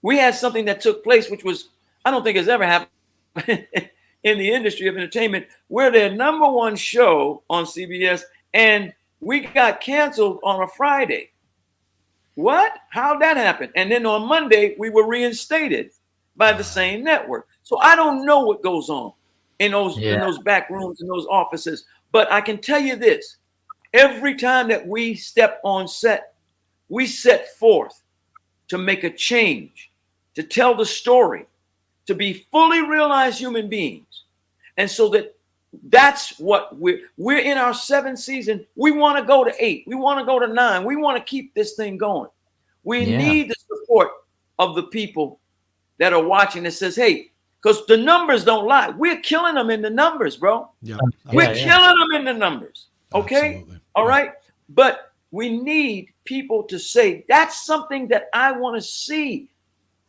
We had something that took place, which was, I don't think has ever happened in the industry of entertainment. We're their #1 show on CBS, and we got canceled on a Friday. What? How'd that happen? And then on Monday, we were reinstated by the same network. So I don't know what goes on in those back rooms, in those offices. But I can tell you this. Every time that we step on set, we set forth to make a change, to tell the story, to be fully realized human beings. And so that's what we're in our 7th season. We want to go to 8. We want to go to 9. We want to keep this thing going. We need the support of the people that are watching that says, hey, because the numbers don't lie. We're killing them in the numbers, bro. We're killing them in the numbers. Okay?
Absolutely.
All right? But we need people to say, that's something that I want to see.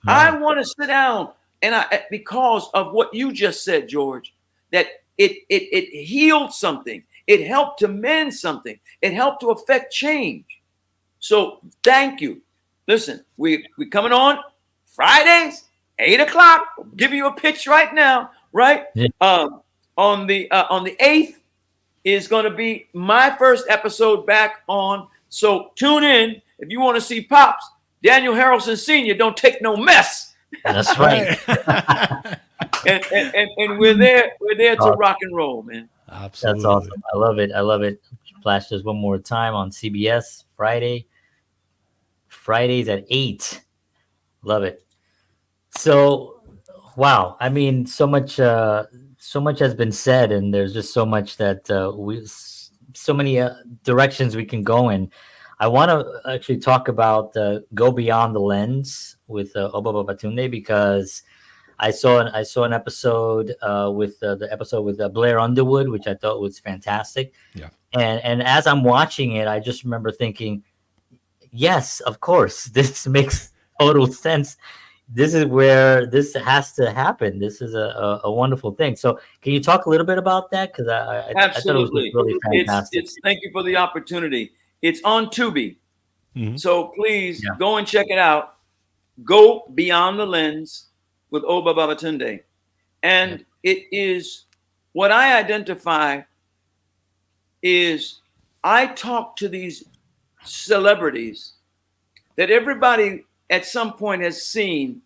I want to sit down and because of what you just said, George, that it healed something. It helped to mend something. It helped to affect change. So thank you. Listen, we coming on Fridays, 8 o'clock. I'll give you a pitch right now, right?
Yeah.
On the 8th is going to be my first episode back on. So tune in if you want to see Pops. Daniel Harrelson Sr. don't take no mess.
That's right.
and we're there to rock and roll, man.
Absolutely.
That's awesome. I love it. I love it. Flash this one more time on CBS Fridays at 8. Love it. So, wow. I mean, so much has been said, and there's just so much that so many directions we can go in. I want to actually talk about Go Beyond the Lens with Obba Babatundé, because I saw an episode with the episode with Blair Underwood, which I thought was fantastic.
Yeah.
And as I'm watching it, I just remember thinking, yes, of course, this makes total sense. this is where this has to happen. This is a wonderful thing. So can you talk a little bit about that? Because I thought it was just
Absolutely.
really fantastic.
It's thank you for the opportunity. It's on Tubi.
Mhm.
So please
Yeah.
go and check it out. Go Beyond the Lens with Obba Babatundé. And it is what I identify is I talk to these celebrities that everybody at some point has seen,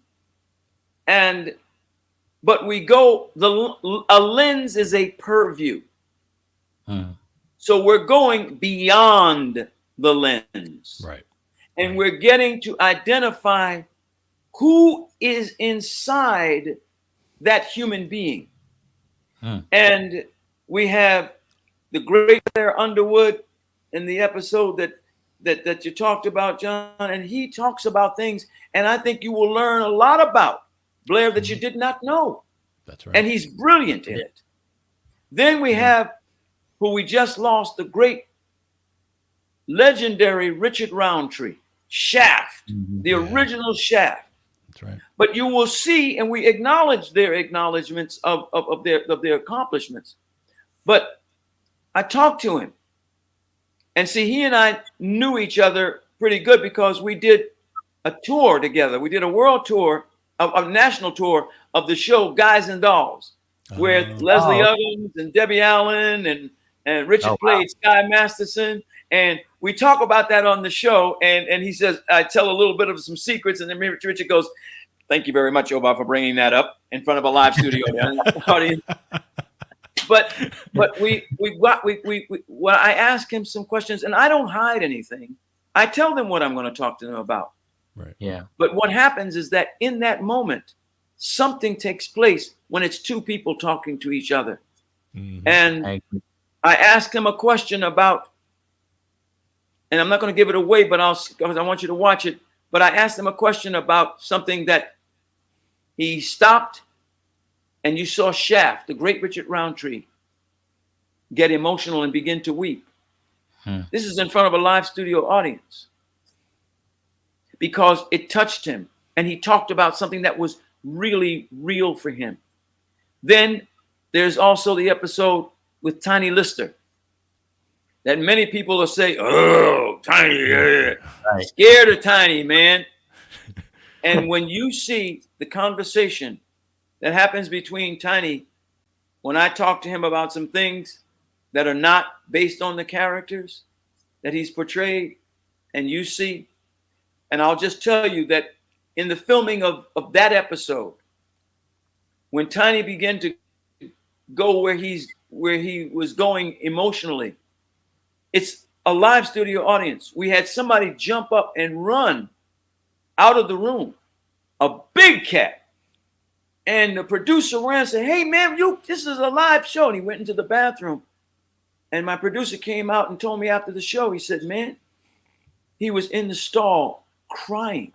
but we go a lens is a purview. So we're going beyond the lens.
Right.
And we're getting to identify who is inside that human being. And we have the great Blair Underwood in the episode that you talked about, John, and he talks about things, and I think you will learn a lot about Blair that you did not know.
That's right.
And he's brilliant in it. Then we have who we just lost, the great legendary Richard Roundtree, Shaft, the original Shaft.
That's right.
But you will see, and we acknowledge their acknowledgments of their accomplishments. But I talked to him, and see, he and I knew each other pretty good because we did a tour together. We did a world tour, a national tour of the show Guys and Dolls, where Leslie Uggams and Debbie Allen and Richard played Sky Masterson. And we talk about that on the show. And he says, I tell a little bit of some secrets. And then Richard goes, thank you very much, Obba, for bringing that up in front of a live studio audience. But when I ask him some questions, and I don't hide anything, I tell them what I'm going to talk to them about.
Right.
Yeah.
But what happens is that in that moment, something takes place when it's two people talking to each other. And I asked him a question about, and I'm not going to give it away, but because I want you to watch it. But I asked him a question about something that he stopped, and you saw Shaft, the great Richard Roundtree, get emotional and begin to weep. This is in front of a live studio audience because it touched him, and he talked about something that was really real for him. Then there's also the episode with Tiny Lister that many people will say, oh, Tiny, scared of Tiny, man. And when you see the conversation that happens between Tiny, when I talk to him about some things that are not based on the characters that he's portrayed, and you see, and I'll just tell you that in the filming of that episode, when Tiny began to go where he was going emotionally, it's a live studio audience. We had somebody jump up and run out of the room, a big cat. And the producer ran and said, hey, man, this is a live show. And he went into the bathroom. And my producer came out and told me after the show, he said, man, he was in the stall crying.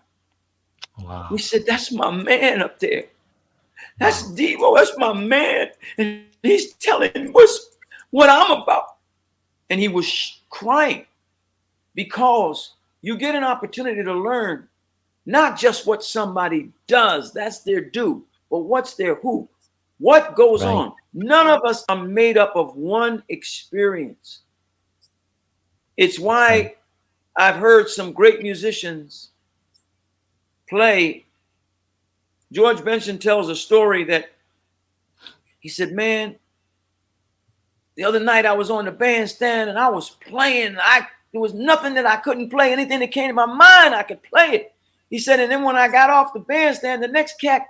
Wow.
We said, that's my man up there. That's Devo. That's my man. And he's telling us what I'm about. And he was crying because you get an opportunity to learn not just what somebody does, that's their do, but what's their who, what goes on. None of us are made up of one experience. It's why I've heard some great musicians play. George Benson tells a story that he said, man, the other night I was on the bandstand and I was playing. There was nothing that I couldn't play. Anything that came to my mind, I could play it. He said, and then when I got off the bandstand, the next cat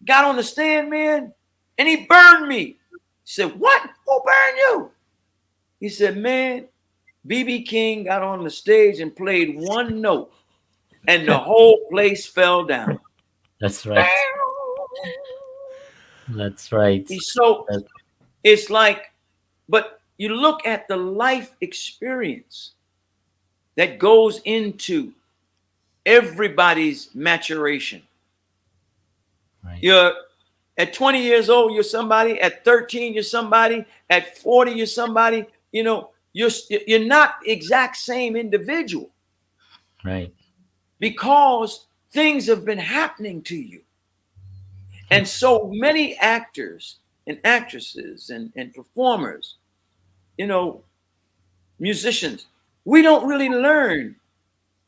got on the stand, man, and he burned me. He said, what? Who burned you? He said, man, B.B. King got on the stage and played one note, and the whole place fell down.
That's right. That's right.
So it's like, but you look at the life experience that goes into everybody's maturation.
Right.
You're at 20 years old, you're somebody. At 13, you're somebody. At 40, you're somebody. You know, you're not the exact same individual.
Right.
Because things have been happening to you. And so many actors and actresses and performers, musicians, we don't really learn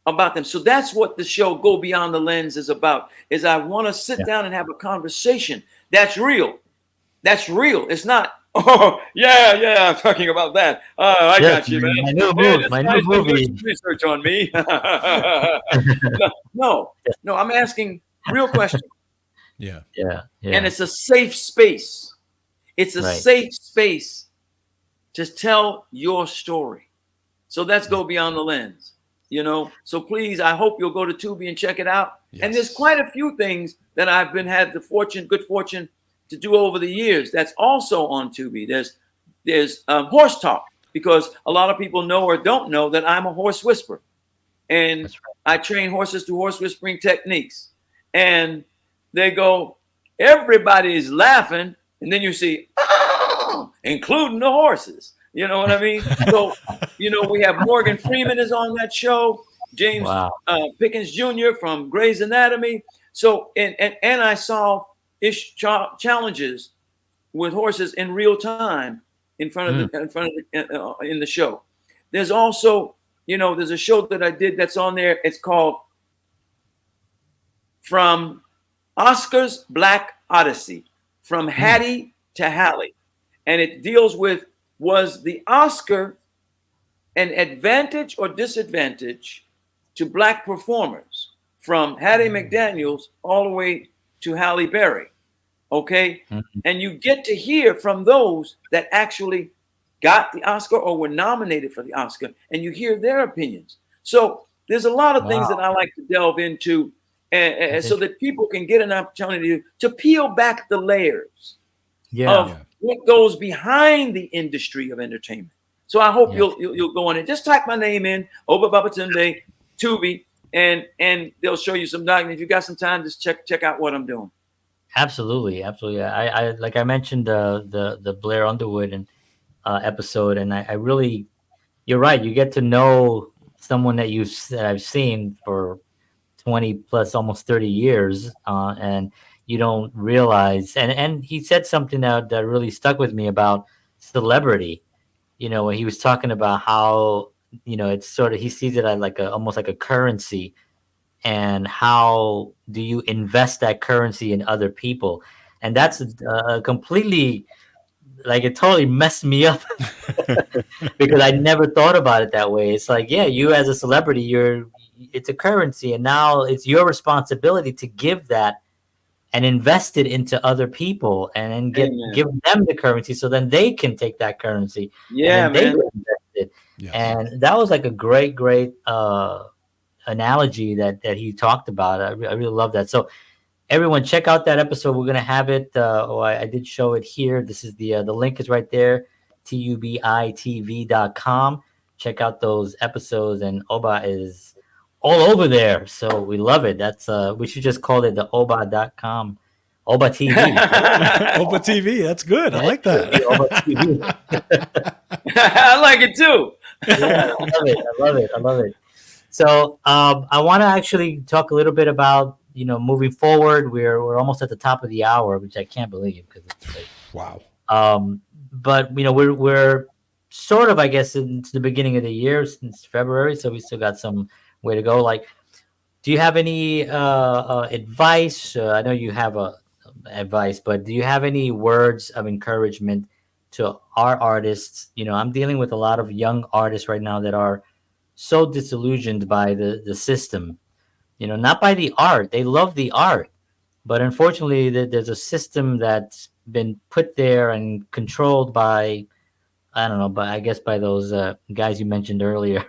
about them. So that's what the show Go Beyond the Lens is about, is I want to sit down and have a conversation that's real. That's real. It's not, oh, yeah, I'm talking about that. I got you, man.
My new movie.
Research on me. No, I'm asking real questions.
Yeah.
And it's a safe space. It's a safe space to tell your story. So let's go beyond the lens, So please, I hope you'll go to Tubi and check it out. Yes. And there's quite a few things that I've had good fortune to do over the years. That's also on Tubi. There's horse talk, because a lot of people know or don't know that I'm a horse whisperer, and I train horses through horse whispering techniques. And they go, everybody's laughing, and then you see, oh, including the horses. You know what I mean? So, we have Morgan Freeman is on that show, James Pickens Jr. from Grey's Anatomy. So, and I solve challenges with horses in real time in the show. There's also, there's a show that I did that's on there. It's called From Oscar's Black Odyssey, From Hattie to Hallie. And it deals with, was the Oscar an advantage or disadvantage to Black performers, from Hattie McDaniels all the way to Halle Berry? Okay. Mm-hmm. And you get to hear from those that actually got the Oscar or were nominated for the Oscar, and you hear their opinions. So there's a lot of things that I like to delve into, so that people can get an opportunity to peel back the layers of what goes behind the industry of entertainment. So I hope you'll go on and just type my name in, Obba Babatundé, Tubi, and they'll show you some documents. If you got some time, just check out what I'm doing.
Absolutely. I like I mentioned the Blair Underwood and episode, and I really, you're right. You get to know someone that I've seen for 20 plus almost 30 years, and you don't realize. And he said something that really stuck with me about celebrity. When he was talking about how it's sort of, he sees it as almost like a currency. And how do you invest that currency in other people? And that's completely, it totally messed me up because I never thought about it that way. It's like, you as a celebrity, it's a currency, and now it's your responsibility to give that and invest it into other people, and then give them the currency, so then they can take that currency. And they invest it. Yes. And that was like a great analogy that he talked about. I really love that. So everyone, check out that episode. We're gonna have it. I did show it here. This is the link is right there, tubitv.com. Check out those episodes, and Obba is all over there. So we love it. That's we should just call it the Obba.com. Obba TV.
Obba TV. That's good. I like that.
Obba TV.
I like it too.
Yeah, I love it. So I want to actually talk a little bit about, moving forward. We're almost at the top of the hour, which I can't believe, because it's like,
wow.
But we're sort of, I guess, into the beginning of the year since February, so we still got some way to go. Do you have any advice? I know you have advice, but do you have any words of encouragement to our artists? I'm dealing with a lot of young artists right now that are so disillusioned by the system, not by the art. They love the art, but unfortunately there's a system that's been put there and controlled by, I don't know, but I guess by those guys you mentioned earlier.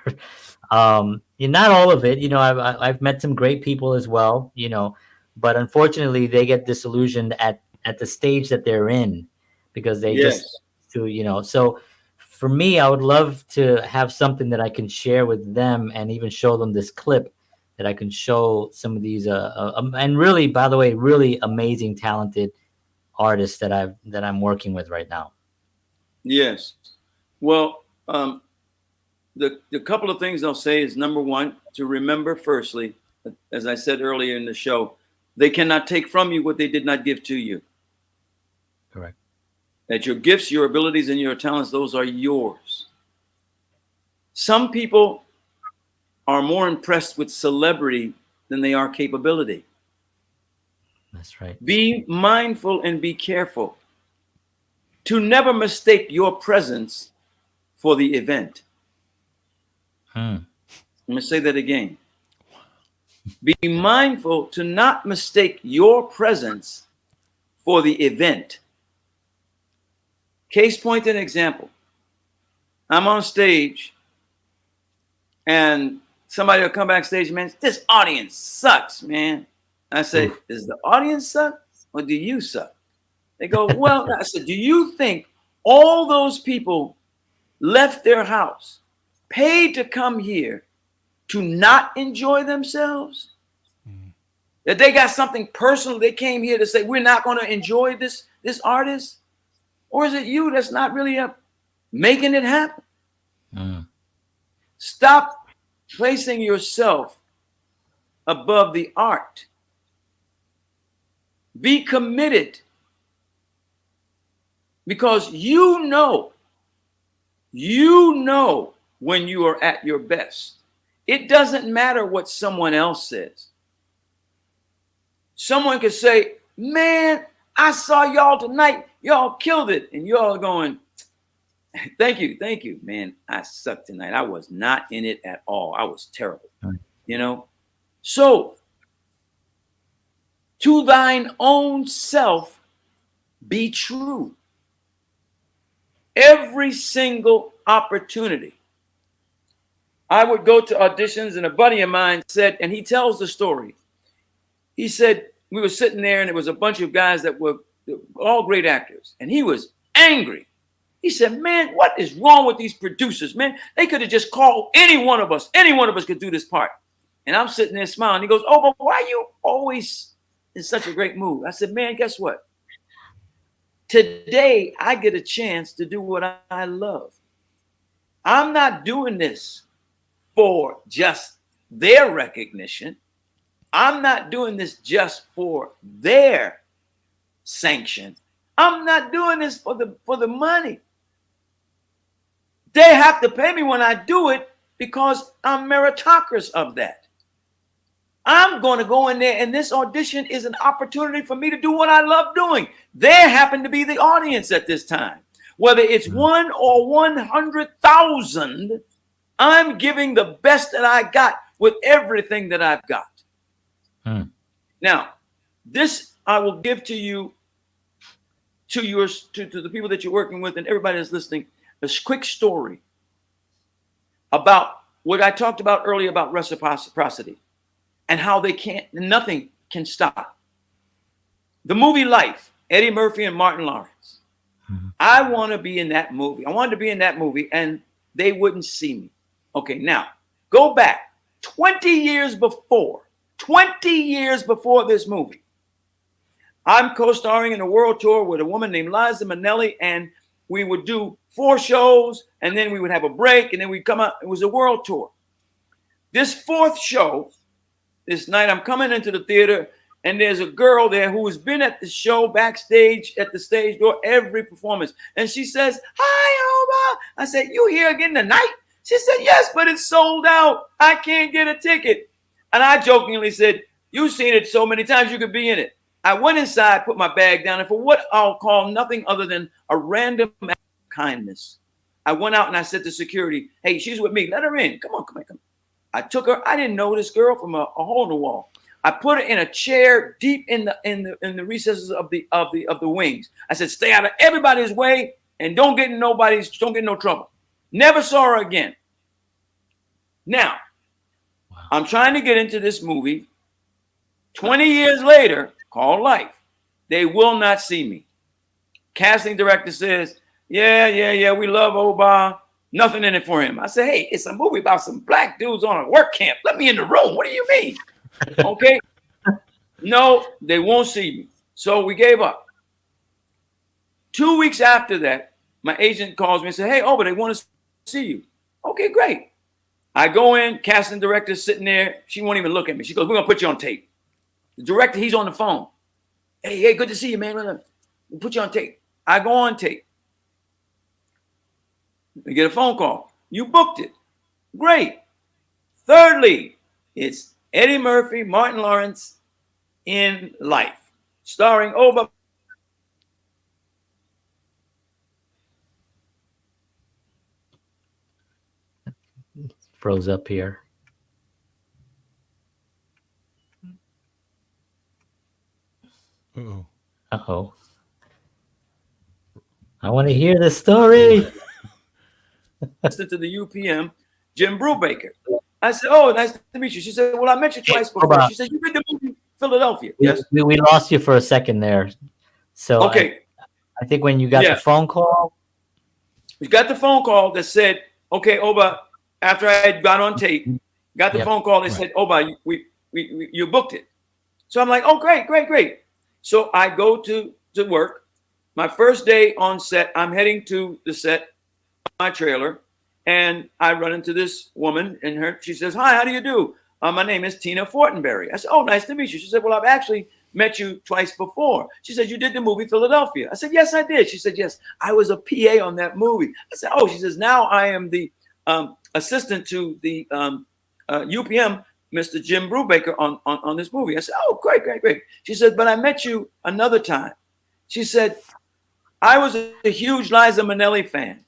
Not all of it, I've met some great people as well, but unfortunately they get disillusioned at the stage that they're in, because they just so for me, I would love to have something that I can share with them, and even show them this clip that I can show some of these and really, by the way, really amazing, talented artists that I'm working with right now.
Yes. Well, the couple of things I'll say is, number one, to remember firstly as I said earlier in the show, they cannot take from you what they did not give to you.
Correct.
That your gifts, your abilities, and your talents, those are yours. Some people are more impressed with celebrity than they are capability.
That's right.
Be mindful and be careful to never mistake your presence for the event. I'm going to say that again. Be mindful to not mistake your presence for the event. Case point and example. I'm on stage and somebody will come backstage, man, this audience sucks, man. I say, does the audience suck or do you suck? They go, well, I said, do you think all those people left their house, paid to come here to not enjoy themselves? That they got something personal, they came here to say, we're not going to enjoy this artist? Or is it you that's not really making it happen? Stop placing yourself above the art. Be committed, because you know when you are at your best. It doesn't matter what someone else says. Someone could say, man, I saw y'all tonight. Y'all killed it. And y'all going, thank you, man. I sucked tonight. I was not in it at all. I was terrible. You know? So, to thine own self be true. Every single opportunity. I would go to auditions, and a buddy of mine said, and he tells the story. He said, we were sitting there and there was a bunch of guys that were all great actors. And he was angry. He said, man, what is wrong with these producers, man? They could have just called any one of us. Any one of us could do this part. And I'm sitting there smiling. He goes, oh, but why are you always in such a great mood? I said, man, guess what? Today, I get a chance to do what I love. I'm not doing this for just their recognition. I'm not doing this just for their sanction. I'm not doing this for the money. They have to pay me when I do it because I'm meritocratic of that. I'm going to go in there, and this audition is an opportunity for me to do what I love doing. There happen to be the audience at this time. Whether it's 1 or 100,000, I'm giving the best that I got with everything that I've got. Now, this I will give to you, to the people that you're working with and everybody that's listening, a quick story about what I talked about earlier about reciprocity and how nothing can stop. The movie Life, Eddie Murphy and Martin Lawrence. I want to be in that movie. I wanted to be in that movie and they wouldn't see me. Okay, now go back 20 years before this movie. I'm co-starring in a world tour with a woman named Liza Minnelli, and we would do 4 shows, and then we would have a break, and then we'd come out. It was a world tour. This 4th show, this night, I'm coming into the theater, and there's a girl there who has been at the show backstage at the stage door every performance. And she says, hi, Obba. I said, you here again tonight? She said, yes, but it's sold out. I can't get a ticket. And I jokingly said, you've seen it so many times you could be in it. I went inside, put my bag down, and for what I'll call nothing other than a random act of kindness, I went out and I said to security, hey, she's with me. Let her in. Come on. I took her. I didn't know this girl from a hole in the wall. I put her in a chair deep in the recesses of the wings. I said, stay out of everybody's way and don't get in no trouble. Never saw her again. Now, I'm trying to get into this movie 20 years later called Life. They will not see me. Casting director says, yeah, we love Obba. Nothing in it for him. I said, hey, it's a movie about some black dudes on a work camp. Let me in the room. What do you mean? Okay. No, they won't see me. So we gave up. 2 weeks after that, my agent calls me and says, hey, Obba, they want to see you. Okay, great. I go in, casting director sitting there. She won't even look at me. She goes, "We're gonna put you on tape." The director, he's on the phone. Hey, good to see you, man. We'll put you on tape. I go on tape. We get a phone call. You booked it. Great. Thirdly, it's Eddie Murphy, Martin Lawrence in Life, starring Obba.
Froze up here.
Uh-oh.
Uh-oh. I want to hear the story.
To the UPM, Jim Brubaker. I said, "Oh, nice to meet you." She said, "Well, I met you twice before." She said, "You did the movie Philadelphia." Yes.
We lost you for a second there. So
okay.
I think when you got the phone call.
We got the phone call that said, "Okay, Obba," after I had got on tape, got the phone call that said, "Obba, you booked it." So I'm like, "Oh, great. So I go to work. My first day on set, I'm heading to the set, my trailer, and I run into this woman, and she says, "Hi, how do you do? My name is Tina Fortenberry." I said, "Oh, nice to meet you." She said, "Well, I've actually met you twice before." She said, "You did the movie Philadelphia." I said, "Yes, I did." She said, "Yes, I was a PA on that movie." I said, "Oh," she says, "Now I am the assistant to the UPM, Mr. Jim Brubaker on this movie." I said, "Oh, great. She said, "But I met you another time." She said, "I was a huge Liza Minnelli fan.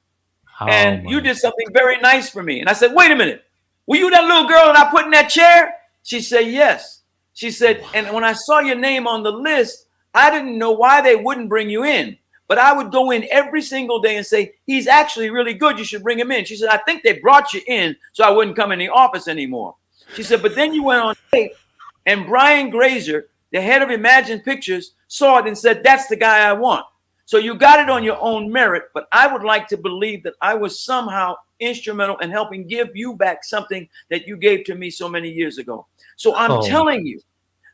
And you did something very nice for me." And I said, "Wait a minute. Were you that little girl that I put in that chair?" She said, "Yes." She said, "And when I saw your name on the list, I didn't know why they wouldn't bring you in. But I would go in every single day and say, 'He's actually really good. You should bring him in.'" She said, "I think they brought you in so I wouldn't come in the office anymore." She said, "But then you went on tape and Brian Grazer, the head of Imagine Pictures, saw it and said, 'That's the guy I want.' So you got it on your own merit, but I would like to believe that I was somehow instrumental in helping give you back something that you gave to me so many years ago." So I'm telling you,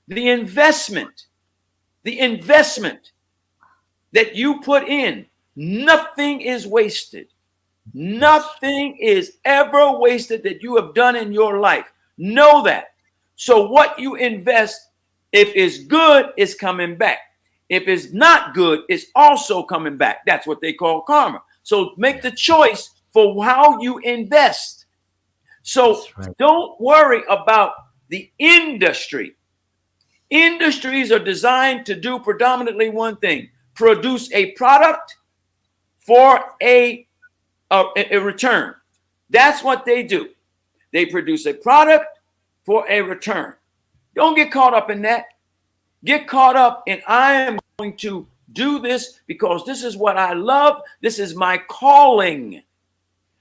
the investment that you put in, nothing is wasted. Nothing is ever wasted that you have done in your life. Know that. So what you invest, if it's good, is coming back. If it's not good, it's also coming back. That's what they call karma. So make the choice for how you invest. So don't worry about the industry. Industries are designed to do predominantly one thing: produce a product for a return. That's what they do. They produce a product for a return. Don't get caught up in that. Get caught up in, I am going to do this because this is what I love. This is my calling.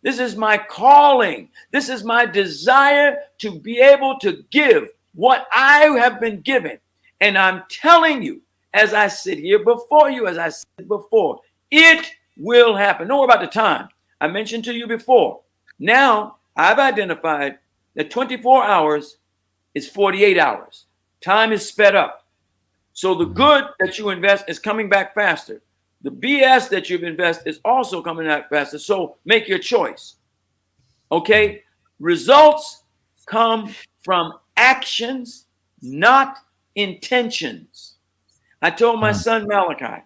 This is my calling. This is my desire to be able to give what I have been given. And I'm telling you, as I sit here before you, as I said before, it will happen. Don't worry about the time. I mentioned to you before. Now I've identified that 24 hours is 48 hours. Time is sped up. So the good that you invest is coming back faster. The BS that you've invested is also coming back faster. So make your choice. Okay? Results come from actions, not intentions. I told my son Malachi,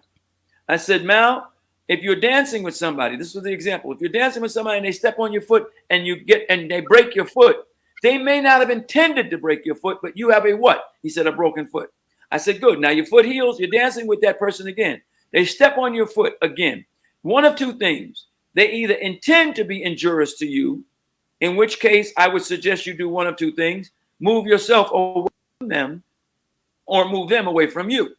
I said, "Mal, if you're dancing with somebody," this was the example, "if you're dancing with somebody and they step on your foot and they break your foot, they may not have intended to break your foot, but you have a what?" He said, "A broken foot." I said, "Good. Now your foot heals. You're dancing with that person again. They step on your foot again. One of two things. They either intend to be injurious to you, in which case I would suggest you do one of two things: move yourself away from them or move them away from you.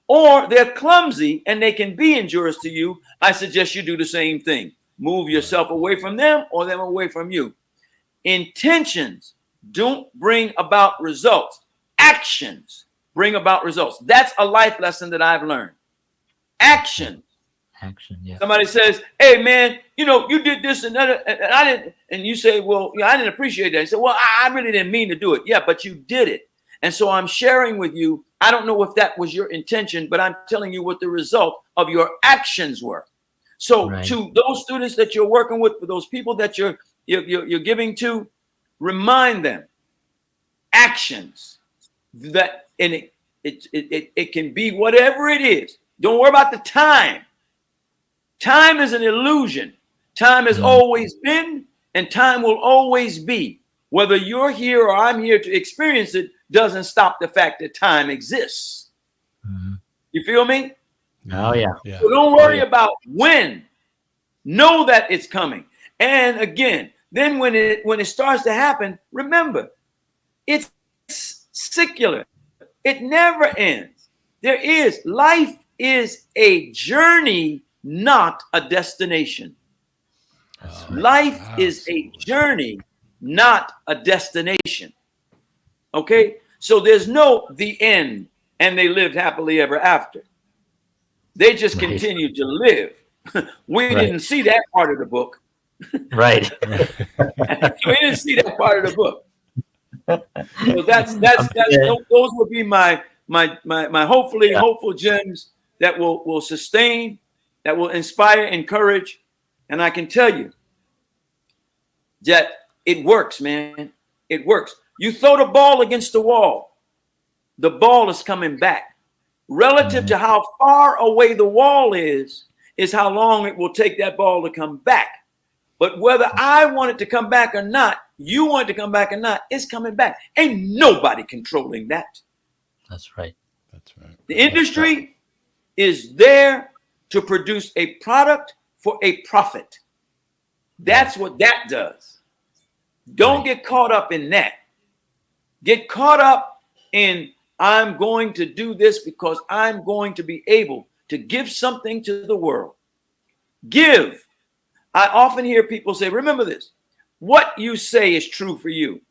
Or they're clumsy and they can be injurious to you. I suggest you do the same thing. Move yourself away from them or them away from you." Intentions don't bring about results. Actions bring about results. That's a life lesson that I've learned. Action.
Yeah.
Somebody says, "Hey man, you did this and that, and I didn't," and you say, "Well, I didn't appreciate that." You say, "Well, I really didn't mean to do it." Yeah, but you did it. And so I'm sharing with you, I don't know if that was your intention, but I'm telling you what the result of your actions were. So to those students that you're working with, for those people that you're you're giving to, remind them actions that, and it can be whatever it is. Don't worry about the time. Time is an illusion. Time has always been, and time will always be. Whether you're here or I'm here to experience it doesn't stop the fact that time exists. You feel me?
Oh yeah.
So don't worry about when. Know that it's coming. And again, then when it starts to happen, remember, it's secular. It never ends. Life is a journey, not a destination. Life is a journey, not a destination. Okay? So there's no the end and they lived happily ever after. They just continued to live. We didn't see that part of the book.
Right.
We didn't see that part of the book. So that's those would be my hopefully hopeful gems that will sustain, that will inspire, encourage, and I can tell you that it works, man. It works. You throw the ball against the wall, the ball is coming back. Relative to how far away the wall is how long it will take that ball to come back. But whether I want it to come back or not, you want it to come back or not, it's coming back. Ain't nobody controlling that.
That's right.
That's right.
The industry is there to produce a product for a profit. That's what that does. Don't get caught up in that. Get caught up in, I'm going to do this because I'm going to be able to give something to the world. Give. I often hear people say, remember this, what you say is true for you.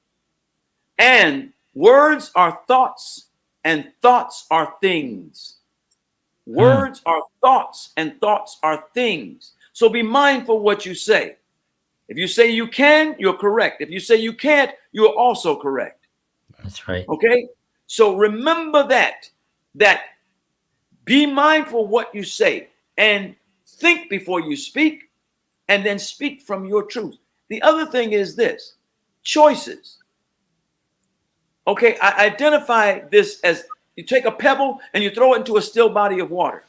And words are thoughts and thoughts are things. Words are thoughts and thoughts are things. So be mindful what you say. If you say you can, you're correct. If you say you can't, you're also correct.
That's right.
Okay? So remember that be mindful what you say and think before you speak, and then speak from your truth. The other thing is this, choices. Okay, I identify this as you take a pebble and you throw it into a still body of water.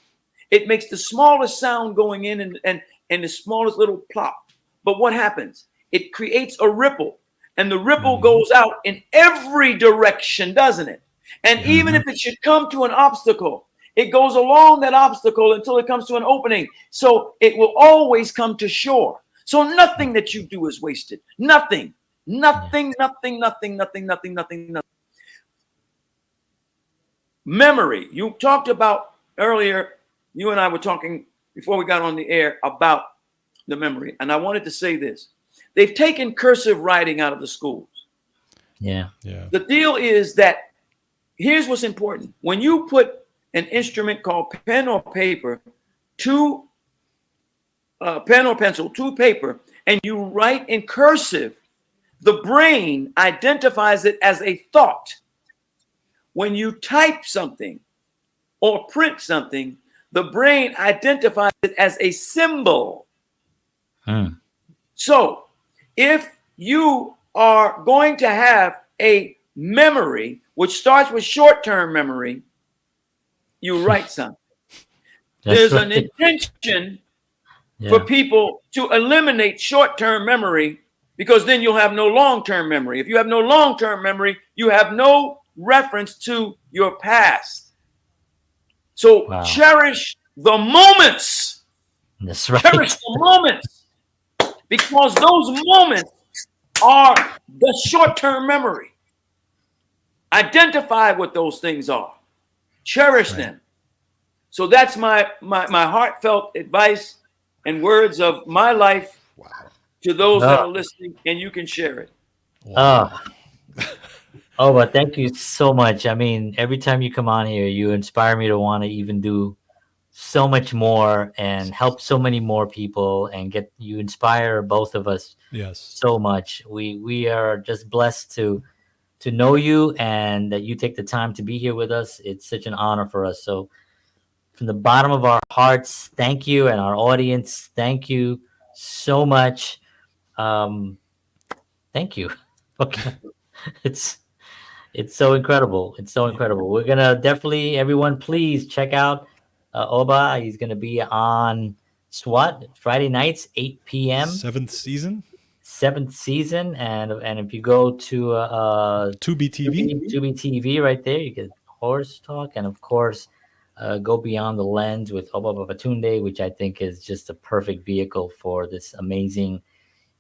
It makes the smallest sound going in and the smallest little plop. But what happens? It creates a ripple, and the ripple goes out in every direction, doesn't it? And even if it should come to an obstacle, it goes along that obstacle until it comes to an opening. So it will always come to shore. So nothing that you do is wasted. Nothing. Memory. You talked about earlier, you and I were talking before we got on the air about the memory. And I wanted to say this. They've taken cursive writing out of the schools.
Yeah.
The deal is that here's what's important. When you put an instrument called pen or paper to pen or pencil to paper, and you write in cursive, the brain identifies it as a thought. When you type something or print something, the brain identifies it as a symbol. So if you are going to have a memory, which starts with short-term memory, you write something. There's an intention for people to eliminate short-term memory, because then you'll have no long-term memory. If you have no long-term memory, you have no reference to your past. So cherish the moments.
That's right.
Cherish the moments, because those moments are the short-term memory. Identify what those things are. Cherish them. So that's my heartfelt advice and words of my life to those that are listening, and you can share it.
But thank you so much. I mean, every time you come on here, you inspire me to want to even do so much more and help so many more people, and you inspire both of us so much. We are just blessed to know you, and that you take the time to be here with us. It's such an honor for us. So from the bottom of our hearts, thank you, and our audience, thank you so much. Thank you. Okay. It's it's so incredible. It's so incredible. We're gonna definitely, everyone, please check out Oba. He's gonna be on SWAT Friday nights, 8 p.m.
Seventh season,
seventh season, and if you go to
Tubi TV.
Tubi TV right there, you get horse talk, and of course, go beyond the lens with Obba Babatundé, which I think is just a perfect vehicle for this amazing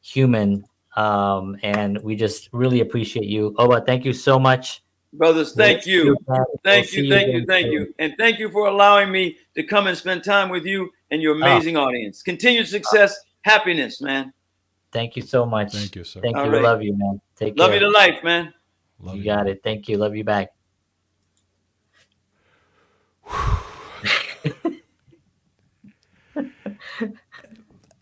human. And we just really appreciate you, Oba. Thank you so much.
Brothers,
We'll
thank
see
you.
again.
Thank
See
you, thank you,
again
thank
soon.
you. And thank you for allowing me to come and spend time with you and your amazing audience. Continued success, happiness, man.
Thank you so much.
Thank you, sir.
Thank
All
you.
right.
Love you, man. Take
Love
care.
you to life, man.
Love
You got it. Thank you. Love you back.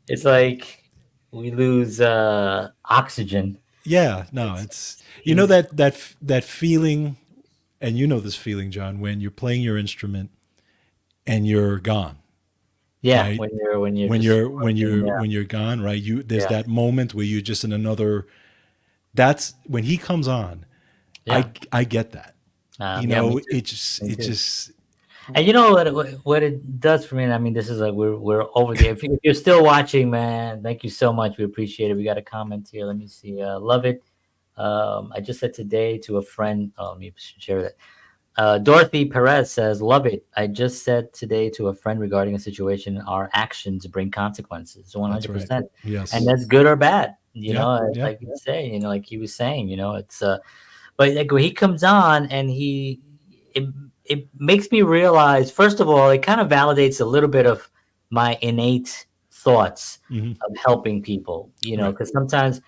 It's like we lose oxygen.
Yeah, no, it's you know that feeling, and you know this feeling, John, when you're playing your instrument and you're gone.
Yeah,
Right?
when you're
when you're gone, right? There's
Yeah.
that moment where you're just in another. That's when he comes on.
Yeah.
I get that. You
Yeah,
know,
me too.
it just
Me
it
too.
just
And you know what it does for me. And I mean, this is like we're over there. If you're still watching, man, thank you so much. We appreciate it. We got a comment here. Let me see. Love it. I just said today to a friend. Oh, let me share that. Dorothy Perez says, "Love it. I just said today to a friend regarding a situation. Our actions bring consequences.
that's right.
100%,
Yes.
and that's good or bad. You
Yeah,
know,
yeah.
like you say. You know, like he was saying. You know, it's but like when he comes on and it it makes me realize, first of all, it kind of validates a little bit of my innate thoughts
hmm
of helping people. You know,
Right.
because sometimes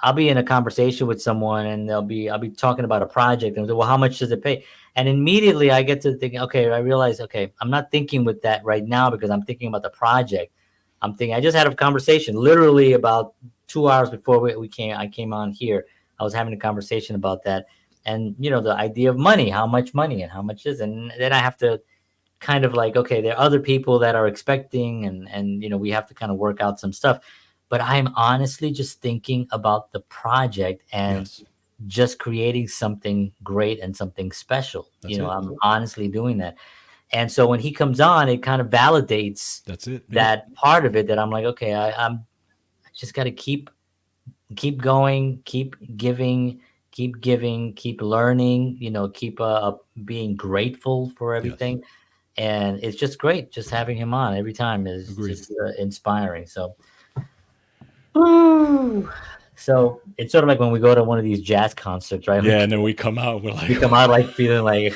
I'll be in a conversation with someone and I'll be talking about a project and they'll say, well, how much does it pay? And immediately I get to thinking, okay, I realize, okay, I'm not thinking with that right now because I'm thinking about the project. I'm thinking, I just had a conversation literally about 2 hours before I came on here. I was having a conversation about that. And, you know, the idea of money, how much money and how much is, and then I have to kind of like, okay, there are other people that are expecting and you know, we have to kind of work out some stuff. But I'm honestly just thinking about the project and
Yes.
just creating something great and something special.
That's
You know,
it.
I'm honestly doing that. And so when he comes on, it kind of validates
That's it. Yeah.
that part of it that I'm like, okay, I just got to keep going, keep giving, keep learning, you know, keep being grateful for
Yes.
everything. And it's just great just having him on every time is
Agreed.
just inspiring. So Woo. So it's sort of like when we go to one of these jazz concerts, right?
Yeah, and then we come out, we're
We
like,
come out like feeling like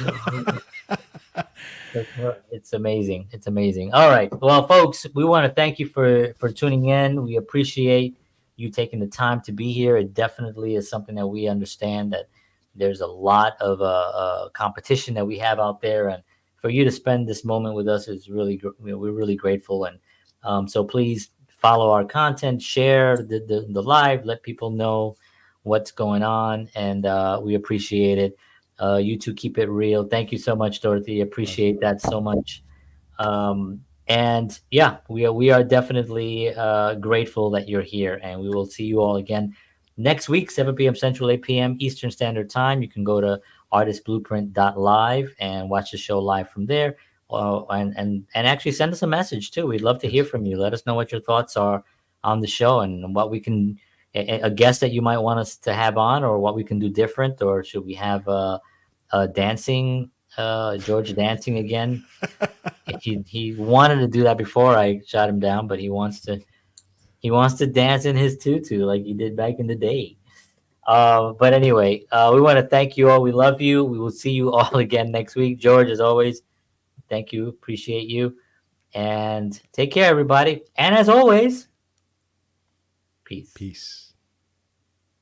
it's amazing. It's amazing. All right. Well, folks, we want to thank you for tuning in. We appreciate you taking the time to be here. It definitely is something that we understand that there's a lot of competition that we have out there, and for you to spend this moment with us is really we're really grateful. And so please follow our content, share the live, let people know what's going on, and we appreciate it. You two keep it real. Thank you so much, Dorothy. Appreciate that so much. And yeah, we are definitely grateful that you're here, and we will see you all again next week, 7 p.m. Central, 8 p.m. Eastern Standard Time. You can go to artistblueprint.live and watch the show live from there. And actually send us a message too. We'd love to hear from you. Let us know what your thoughts are on the show and what we can, a guest that you might want us to have on, or what we can do different, or should we have dancing, George dancing again? He wanted to do that before I shot him down, but he wants to dance in his tutu like he did back in the day. But anyway, we want to thank you all. We love you. We will see you all again next week. George, as always, thank you. Appreciate you. And take care, everybody. And as always, peace.
peace.